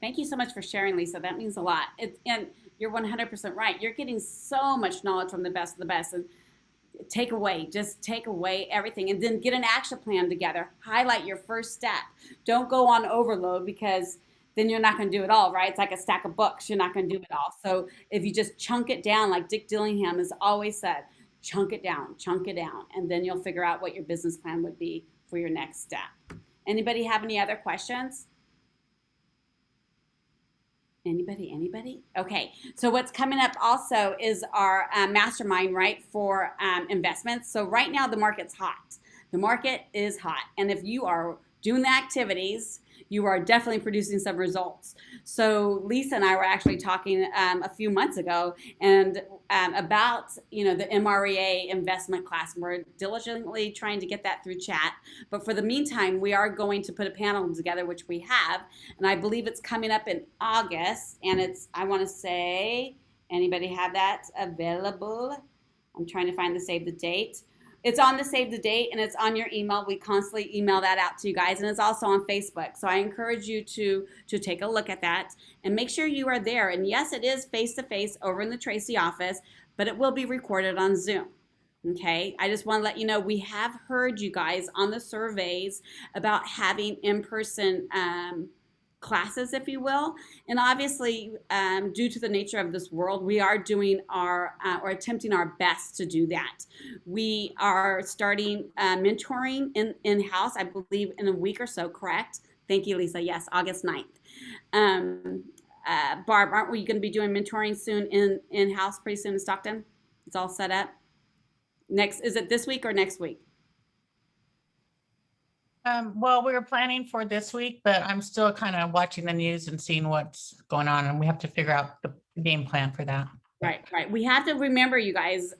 Thank you so much for sharing, Lisa. That means a lot. And you're 100% right. You're getting so much knowledge from the best of the best. And just take away everything and then get an action plan together. Highlight your first step. Don't go on overload because then you're not going to do it all, right? It's like a stack of books. You're not going to do it all. So if you just chunk it down, like Dick Dillingham has always said, chunk it down, and then you'll figure out what your business plan would be for your next step. Anybody have any other questions? Anybody? Okay, so what's coming up also is our mastermind, right, for investments. So right now the market's hot. The market is hot. And if you are doing the activities, you are definitely producing some results. So Lisa and I were actually talking a few months ago and about, you know, the MREA investment class. We're diligently trying to get that through chat. But for the meantime, we are going to put a panel together, which we have. And I believe it's coming up in August. And it's, I want to say, anybody have that available? I'm trying to find the save the date. It's on the save the date and it's on your email. We constantly email that out to you guys, and it's also on Facebook. So I encourage you to take a look at that and make sure you are there. And yes, it is face-to-face over in the Tracy office, but it will be recorded on Zoom. Okay, I just want to let you know we have heard you guys on the surveys about having in-person classes, if you will. And obviously, due to the nature of this world, we are doing our, or attempting our best to do that. We are starting mentoring in-house, I believe in a week or so, correct? Thank you, Lisa. Yes, August 9th. Barb, aren't we going to be doing mentoring soon in-house pretty soon in Stockton? It's all set up. Is it this week or next week? Well, we were planning for this week, but I'm still kind of watching the news and seeing what's going on, and we have to figure out the game plan for that. Right. We have to remember, you guys,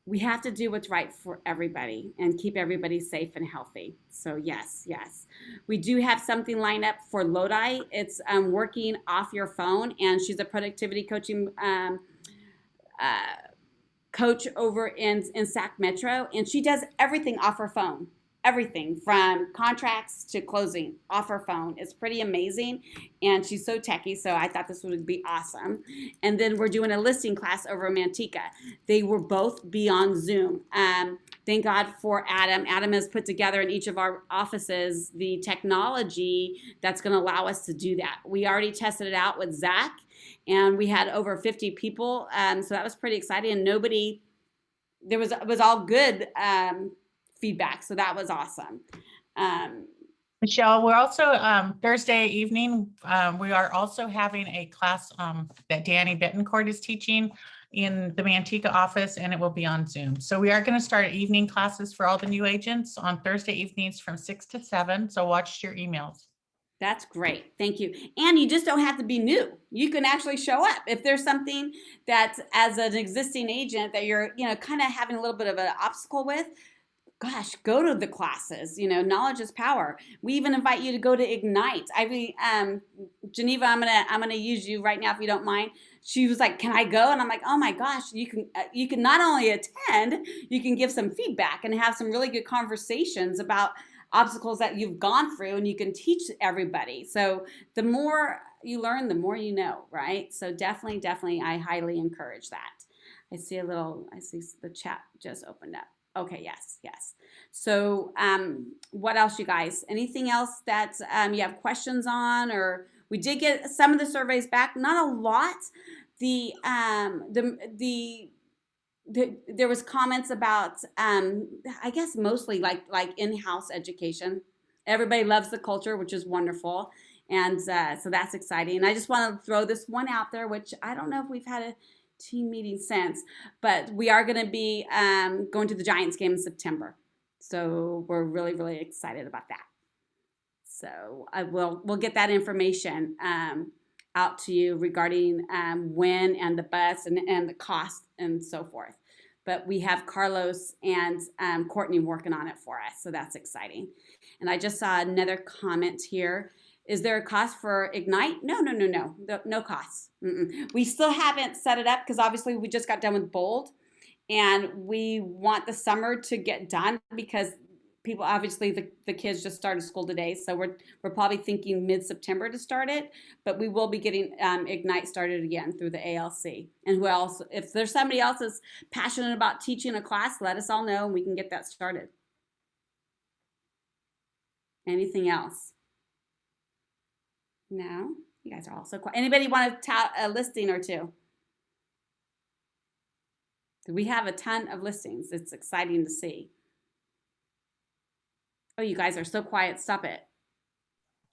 we have to do what's right for everybody and keep everybody safe and healthy. So yes, yes. We do have something lined up for Lodi. It's working off your phone, and she's a productivity coaching coach over in Sac Metro, and she does everything off her phone. Everything from contracts to closing off her phone. It's pretty amazing, and she's so techy, so I thought this would be awesome. And then we're doing a listing class over in Manteca. They will both be on Zoom. Thank God for Adam. Adam has put together in each of our offices the technology that's going to allow us to do that. We already tested it out with Zach, and we had over 50 people, so that was pretty exciting. And nobody, it was all good feedback, so that was awesome. Michelle, we're also Thursday evening, we are also having a class that Danny Bettencourt is teaching in the Manteca office, and it will be on Zoom. So we are going to start evening classes for all the new agents on Thursday evenings from 6 to 7. So watch your emails. That's great. Thank you. And you just don't have to be new. You can actually show up. If there's something that as an existing agent that you're, kind of having a little bit of an obstacle with, gosh, go to the classes. Knowledge is power. We even invite you to go to Ignite. Geneva, I'm gonna use you right now if you don't mind. She was like, "Can I go?" And I'm like, "Oh my gosh, you can not only attend, you can give some feedback and have some really good conversations about obstacles that you've gone through, and you can teach everybody. So the more you learn, the more you know, right? So definitely, I highly encourage that. I see the chat just opened up. Okay, yes. So what else, you guys? Anything else that you have questions on? Or we did get some of the surveys back, not a lot. There was comments about I guess mostly like in-house education. Everybody loves the culture, which is wonderful, and so that's exciting. And I just want to throw this one out there, which I don't know if we've had a team meeting since, but we are going to be going to the Giants game in September, so we're really excited about that. So we'll get that information out to you regarding when and the bus and the cost and so forth. But we have Carlos and Courtney working on it for us, so that's exciting. And I just saw another comment here. Is there a cost for Ignite? No costs. We still haven't set it up because obviously we just got done with Bold, and we want the summer to get done because people, obviously the kids just started school today, so we're probably thinking mid-September to start it, but we will be getting Ignite started again through the ALC. And who else, if there's somebody else that's passionate about teaching a class, let us all know and we can get that started. Anything else? No? You guys are all so quiet. Anybody want to tout a listing or two? We have a ton of listings. It's exciting to see. Oh, you guys are so quiet. Stop it.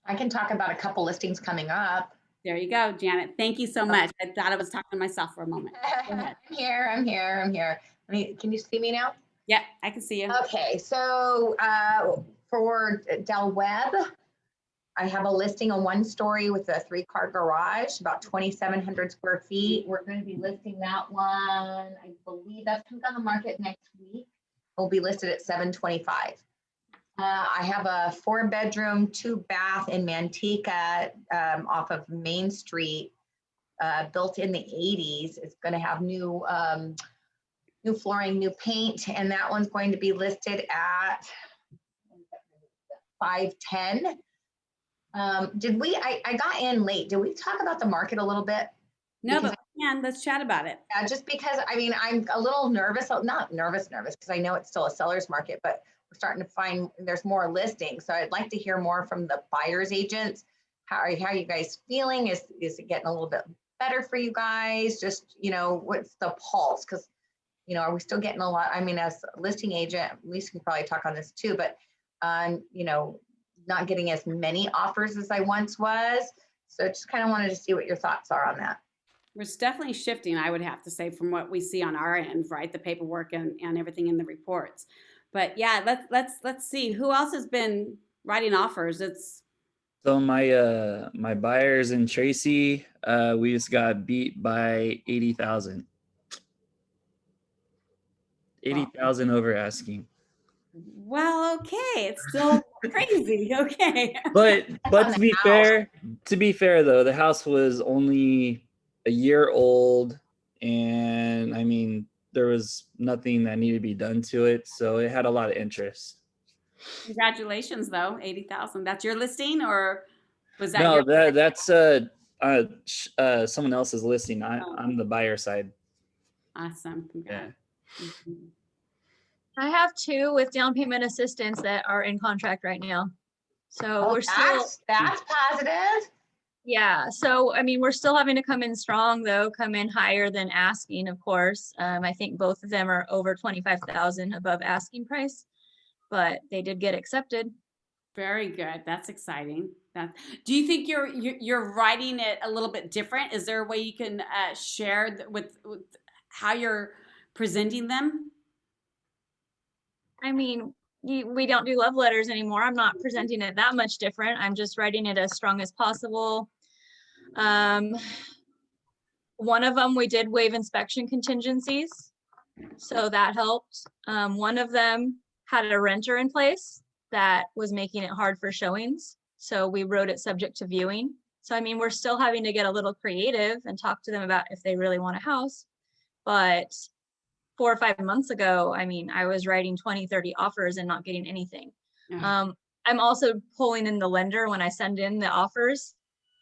I can talk about a couple listings coming up. There you go, Janet. Thank you so much. I thought I was talking to myself for a moment. Go ahead. I'm here. Can you see me now? Yeah, I can see you. Okay, so for Del Webb, I have a listing, a one-story with a 3-car garage, about 2,700 square feet. We're going to be listing that one. I believe that's coming on the market next week. It'll be listed at $725,000. I have a 4-bedroom, 2-bath in Manteca off of Main Street, built in the 80s. It's going to have new flooring, new paint, and that one's going to be listed at $510,000. I got in late. Did we talk about the market a little bit? No, but let's chat about it. Yeah, just because, I'm a little nervous, not nervous, because I know it's still a seller's market, but we're starting to find there's more listings. So I'd like to hear more from the buyer's agents. How are you guys feeling? Is it getting a little bit better for you guys? Just, what's the pulse? Because, are we still getting a lot? As a listing agent, Lisa can probably talk on this too, but, not getting as many offers as I once was. So just kind of wanted to see what your thoughts are on that. It's definitely shifting, I would have to say, from what we see on our end, right? The paperwork and everything in the reports. But yeah, let's see who else has been writing offers. So my buyers in Tracy, we just got beat by 80,000. 80,000 over asking. Well, okay, it's still crazy. Okay. But on to the be fair though, the house was only a year old, and I mean there was nothing that needed to be done to it, so it had a lot of interest. Congratulations, though, 80,000. That's your listing, or was that No, your? that's someone else's listing. I'm the buyer side. Awesome. Yeah. Mhm. I have two with down payment assistance that are in contract right now. So Oh, we're still, that's positive. yeah. So, I mean, we're still having to come in strong though, come in higher than asking, of course. I think both of them are over 25,000 above asking price, but they did get accepted. Very good. That's exciting. Do you think you're writing it a little bit different? Is there a way you can share with how you're presenting them? I mean, we don't do love letters anymore. I'm not presenting it that much different. I'm just writing it as strong as possible. One of them, we did waive inspection contingencies, so that helped. One of them had a renter in place that was making it hard for showings, so we wrote it subject to viewing. So I mean, we're still having to get a little creative and talk to them about if they really want a house. But 4 or 5 months ago, I mean, I was writing 20, 30 offers and not getting anything. I'm also pulling in the lender when I send in the offers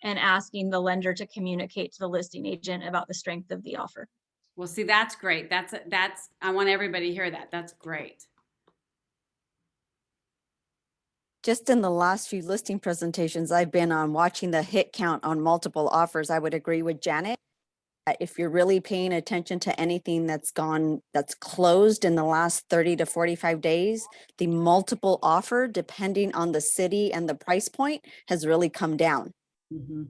and asking the lender to communicate to the listing agent about the strength of the offer. Well, see, that's great. I want everybody to hear that. That's great. Just in the last few listing presentations I've been on, watching the hit count on multiple offers, I would agree with Janet. If you're really paying attention to anything that's closed in the last 30 to 45 days, the multiple offer, depending on the city and the price point, has really come down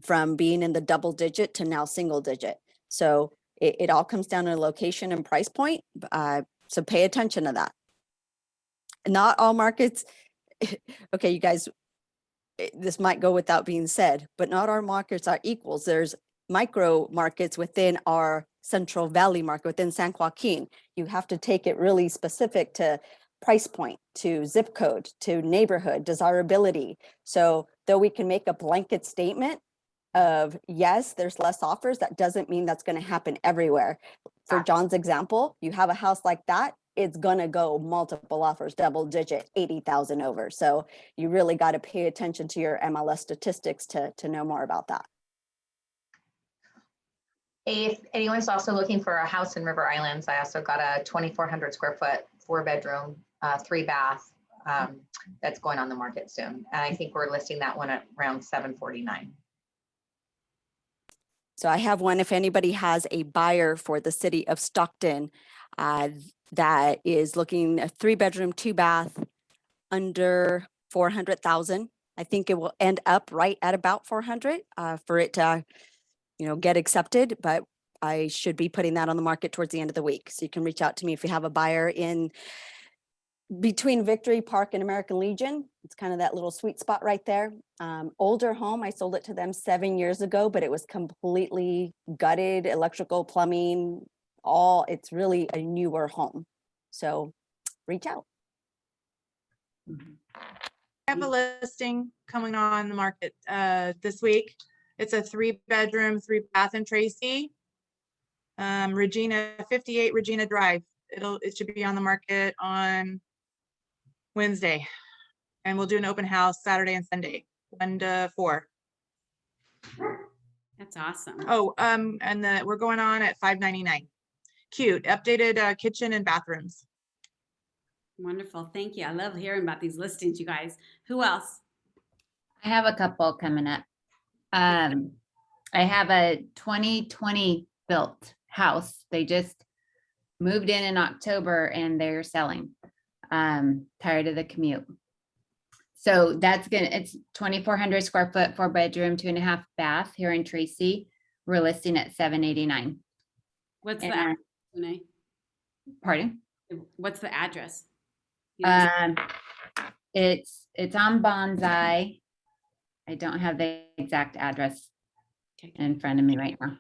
from being in the double digit to now single digit. So it all comes down to location and price point. So pay attention to that. Not all markets, okay, you guys, this might go without being said, but not all markets are equals. There's micro markets within our Central Valley market, within San Joaquin. You have to take it really specific to price point, to zip code, to neighborhood, desirability. So though we can make a blanket statement of, yes, there's less offers, that doesn't mean that's going to happen everywhere. For John's example, you have a house like that, it's going to go multiple offers, double digit, 80,000 over. So you really got to pay attention to your MLS statistics to know more about that. If anyone's also looking for a house in River Islands, I also got a 2,400 square foot, 4-bedroom, 3-bath that's going on the market soon. And I think we're listing that one at around $749. So I have one, if anybody has a buyer for the city of Stockton that is looking a 3-bedroom, 2-bath under 400,000. I think it will end up right at about 400 for it to, get accepted, but I should be putting that on the market towards the end of the week. So you can reach out to me if you have a buyer in between Victory Park and American Legion. It's kind of that little sweet spot right there. Older home, I sold it to them 7 years ago, but it was completely gutted, electrical, plumbing, it's really a newer home. So reach out. I have a listing coming on the market this week. It's a 3-bedroom, 3-bath in Tracy. Regina, 58 Regina Drive. It should be on the market on Wednesday. And we'll do an open house Saturday and Sunday, 1 to 4. That's awesome. Oh, and we're going on at $599. Cute, updated kitchen and bathrooms. Wonderful. Thank you. I love hearing about these listings, you guys. Who else? I have a couple coming up. I have a 2020 built house. They just moved in October and they're selling. Tired of the commute. So it's 2,400 square foot, 4-bedroom, 2.5 bath here in Tracy. We're listing at $789. What's the address, Renee? Pardon? What's the address? It's on Bonsai. I don't have the exact address in front of me right now.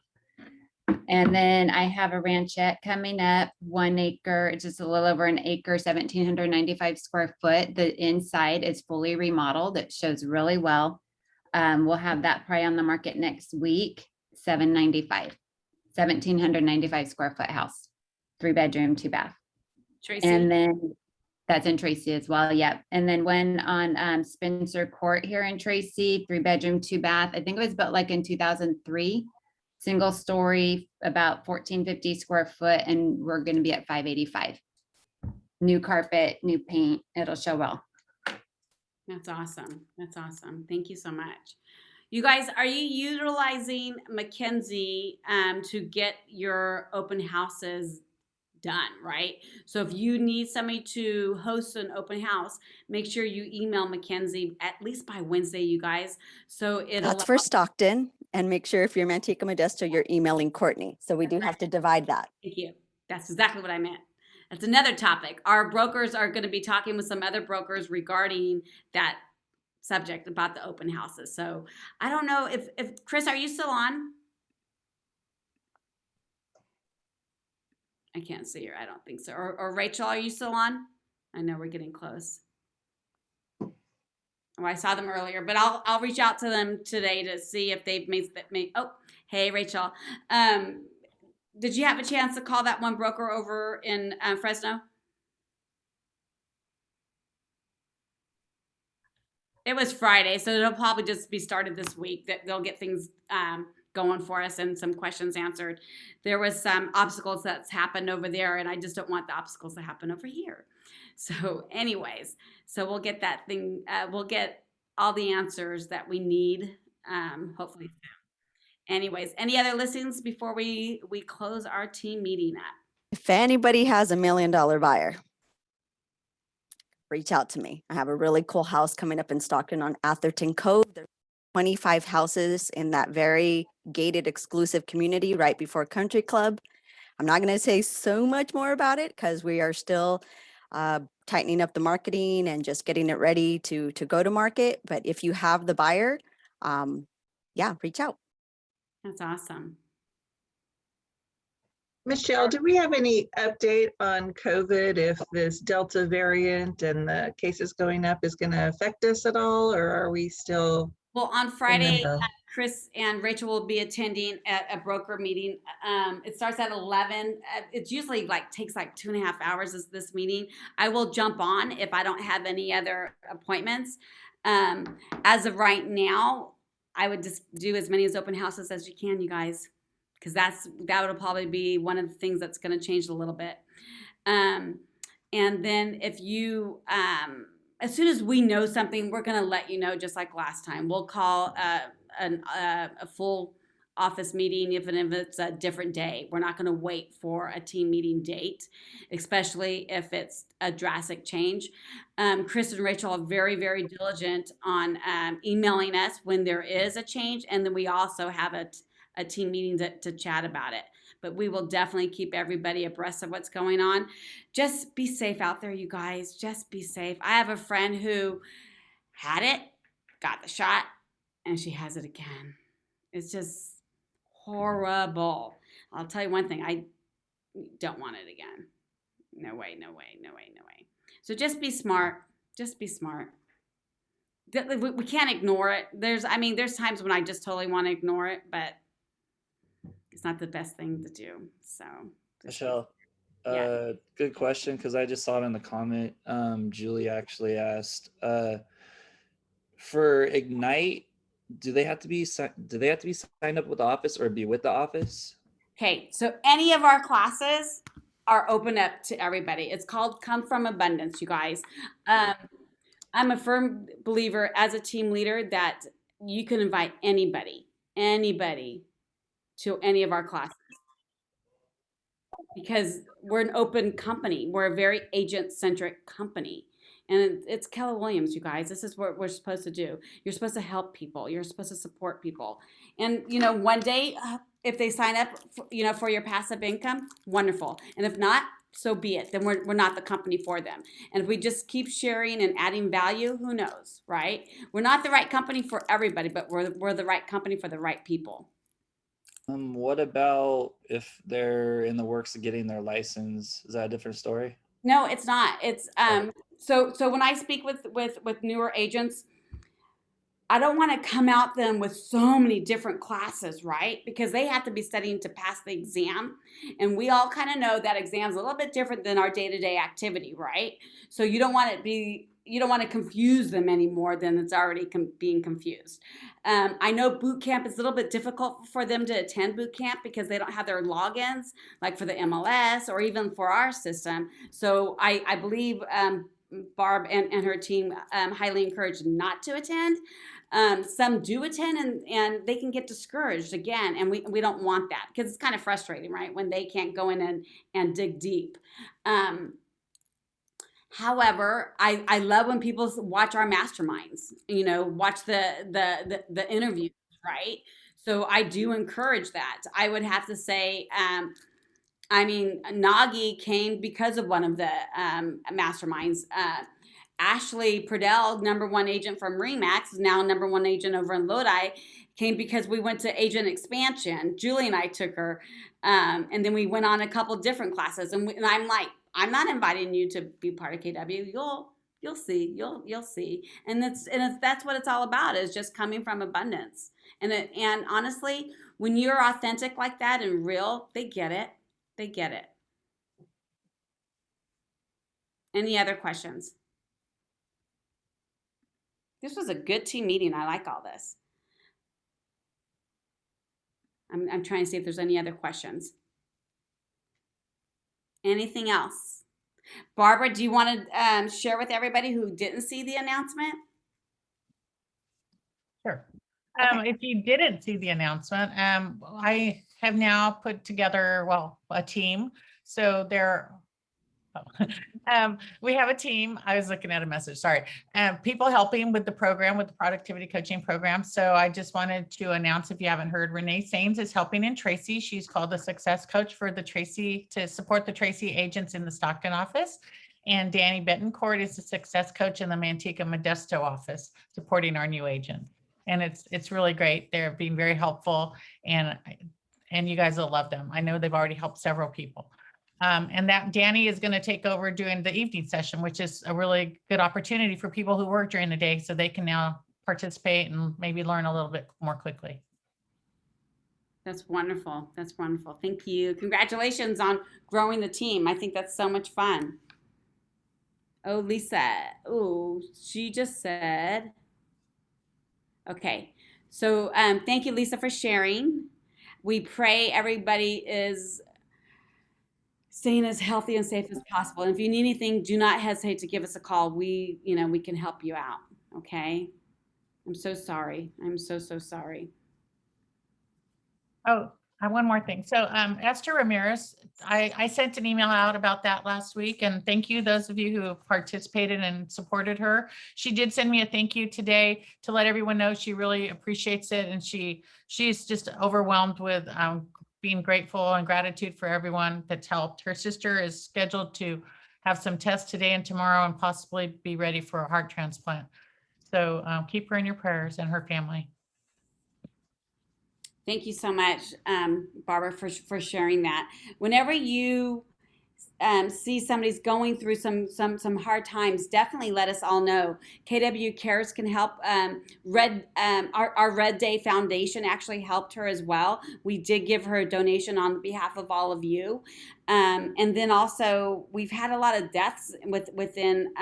And then I have a ranchette coming up, 1 acre, just a little over an acre, 1,795 square foot. The inside is fully remodeled. It shows really well. We'll have that probably on the market next week, 795, 1,795 square foot house, 3-bedroom, 2-bath. Tracy? And then that's in Tracy as well. Yep. And then one on Spencer Court here in Tracy, 3-bedroom, 2-bath. I think it was built like in 2003, single story, about 1,450 square foot. And we're going to be at 585. New carpet, new paint. It'll show well. That's awesome. That's awesome. Thank you so much. You guys, are you utilizing Mackenzie to get your open houses done, right? So if you need somebody to host an open house, make sure you email Mackenzie at least by Wednesday, you guys. So it'll That's for Stockton. And make sure if you're Manteca Modesto, you're emailing Courtney. So we do have to divide that. Thank you. That's exactly what I meant. That's another topic. Our brokers are going to be talking with some other brokers regarding that subject about the open houses. So I don't know if Chris, are you still on? I can't see her. I don't think so. Or Rachel, are you still on? I know we're getting close. Oh, I saw them earlier, but I'll reach out to them today to see if they've made. Oh, hey, Rachel. Did you have a chance to call that one broker over in Fresno? It was Friday, so it'll probably just be started this week. That they'll get things going for us and some questions answered. There was some obstacles that's happened over there, and I just don't want the obstacles to happen over here. So, anyways, so we'll get that thing. We'll get all the answers that we need, hopefully soon. Anyways, any other listings before we close our team meeting up? If anybody has $1 million buyer, reach out to me. I have a really cool house coming up in Stockton on Atherton Cove. There's 25 houses in that very gated exclusive community right before Country Club. I'm not going to say so much more about it because we are still tightening up the marketing and just getting it ready to go to market. But if you have the buyer, yeah, reach out. That's awesome. Michelle, do we have any update on COVID, if this Delta variant and the cases going up is going to affect us at all, or are we still? Well, on Friday, limbo? Chris and Rachel will be attending a broker meeting. It starts at 11. It's usually takes 2.5 hours this meeting. I will jump on if I don't have any other appointments. As of right now, I would just do as many open houses as you can, you guys, because that would probably be one of the things that's going to change a little bit. And then if you, as soon as we know something, we're going to let you know, just like last time. We'll call a full office meeting, even if it's a different day. We're not going to wait for a team meeting date, especially if it's a drastic change. Chris and Rachel are very, very diligent on emailing us when there is a change. And then we also have a team meeting to chat about it. But we will definitely keep everybody abreast of what's going on. Just be safe out there, you guys. Just be safe. I have a friend who had it, got the shot, and she has it again. It's just horrible. I'll tell you one thing. I don't want it again. No way, no way, no way, no way. So just be smart. Just be smart. We can't ignore it. There's times when I just totally want to ignore it, but it's not the best thing to do. So, Michelle, yeah. good question, because I just saw it in the comment. Julie actually asked, for Ignite, do they have to be signed up with the office or be with the office? Okay, so any of our classes are open up to everybody. It's called Come From Abundance, you guys. I'm a firm believer as a team leader that you can invite anybody to any of our classes, because we're an open company. We're a very agent-centric company. And it's Keller Williams, you guys. This is what we're supposed to do. You're supposed to help people. You're supposed to support people. And, one day, if they sign up, for your passive income, wonderful. And if not, so be it. Then we're not the company for them. And if we just keep sharing and adding value, who knows, right? We're not the right company for everybody, but we're the right company for the right people. What about if they're in the works of getting their license? Is that a different story? No, it's not. It's so when I speak with newer agents, I don't want to come out them with so many different classes, right? Because they have to be studying to pass the exam. And we all kind of know that exam's a little bit different than our day-to-day activity, right? So you don't want to confuse them any more than it's already being confused. I know boot camp is a little bit difficult for them to attend boot camp because they don't have their logins, like for the MLS or even for our system. So I believe Barb and her team highly encouraged not to attend. Some do attend and they can get discouraged again, and we don't want that because it's kind of frustrating, right, when they can't go in and dig deep. However, I love when people watch our masterminds, watch the interviews, right? So I do encourage that. I would have to say, Nagi came because of one of the masterminds. Ashley Pradell, #1 agent from Remax, is now #1 agent over in Lodi, came because we went to agent expansion. Julie and I took her, and then we went on a couple different classes. And I'm like, I'm not inviting you to be part of KW. You'll see, you'll see. And that's what it's all about, is just coming from abundance. And honestly, when you're authentic like that and real, they get it. They get it. Any other questions? This was a good team meeting. I like all this. I'm trying to see if there's any other questions. Anything else? Barbara, do you want to share with everybody who didn't see the announcement? Sure. If you didn't see the announcement, I have now put together, a team. So we have a team. I was looking at a message, sorry. People helping with the program, with the productivity coaching program. So I just wanted to announce, if you haven't heard, Renee Sains is helping in Tracy. She's called the success coach for the Tracy, to support the Tracy agents in the Stockton office. And Danny Betancourt is the success coach in the Manteca Modesto office, supporting our new agent. And it's really great. They're being very helpful, and you guys will love them. I know they've already helped several people. And that Danny is going to take over doing the evening session, which is a really good opportunity for people who work during the day, so they can now participate and maybe learn a little bit more quickly. That's wonderful. That's wonderful. Thank you. Congratulations on growing the team. I think that's so much fun. Oh, Lisa. Oh, she just said. Okay. So thank you, Lisa, for sharing. We pray everybody is staying as healthy and safe as possible. And if you need anything, do not hesitate to give us a call. We can help you out. Okay. I'm so sorry. I'm so sorry. Oh, one more thing. So Esther Ramirez, I sent an email out about that last week, and thank you, those of you who participated and supported her. She did send me a thank you today to let everyone know she really appreciates it. And she's just overwhelmed with being grateful and gratitude for everyone that's helped. Her sister is scheduled to have some tests today and tomorrow and possibly be ready for a heart transplant. So keep her in your prayers and her family. Thank you so much, Barbara, for sharing that. Whenever you see somebody's going through some hard times, definitely let us all know. KW Cares can help. Our Red Day Foundation actually helped her as well. We did give her a donation on behalf of all of you. And then also, we've had a lot of deaths within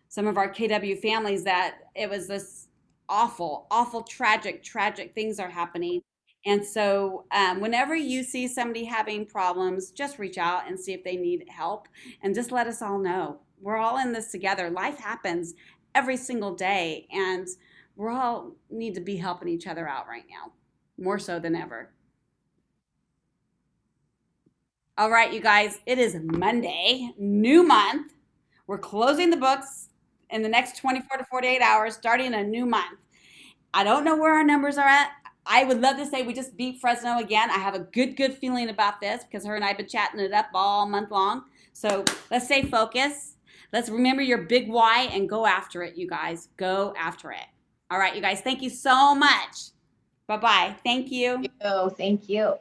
some of our KW families, that it was this awful, tragic things are happening. And so whenever you see somebody having problems, just reach out and see if they need help, and just let us all know. We're all in this together. Life happens every single day, and we're all need to be helping each other out right now, more so than ever. All right, you guys, it is Monday, new month. We're closing the books in the next 24 to 48 hours, starting a new month. I don't know where our numbers are at. I would love to say we just beat Fresno again. I have a good feeling about this, because her and I have been chatting it up all month long. So let's stay focused. Let's remember your big why and go after it, you guys. Go after it. All right, you guys, thank you so much. Bye-bye. Thank you. Oh, thank you.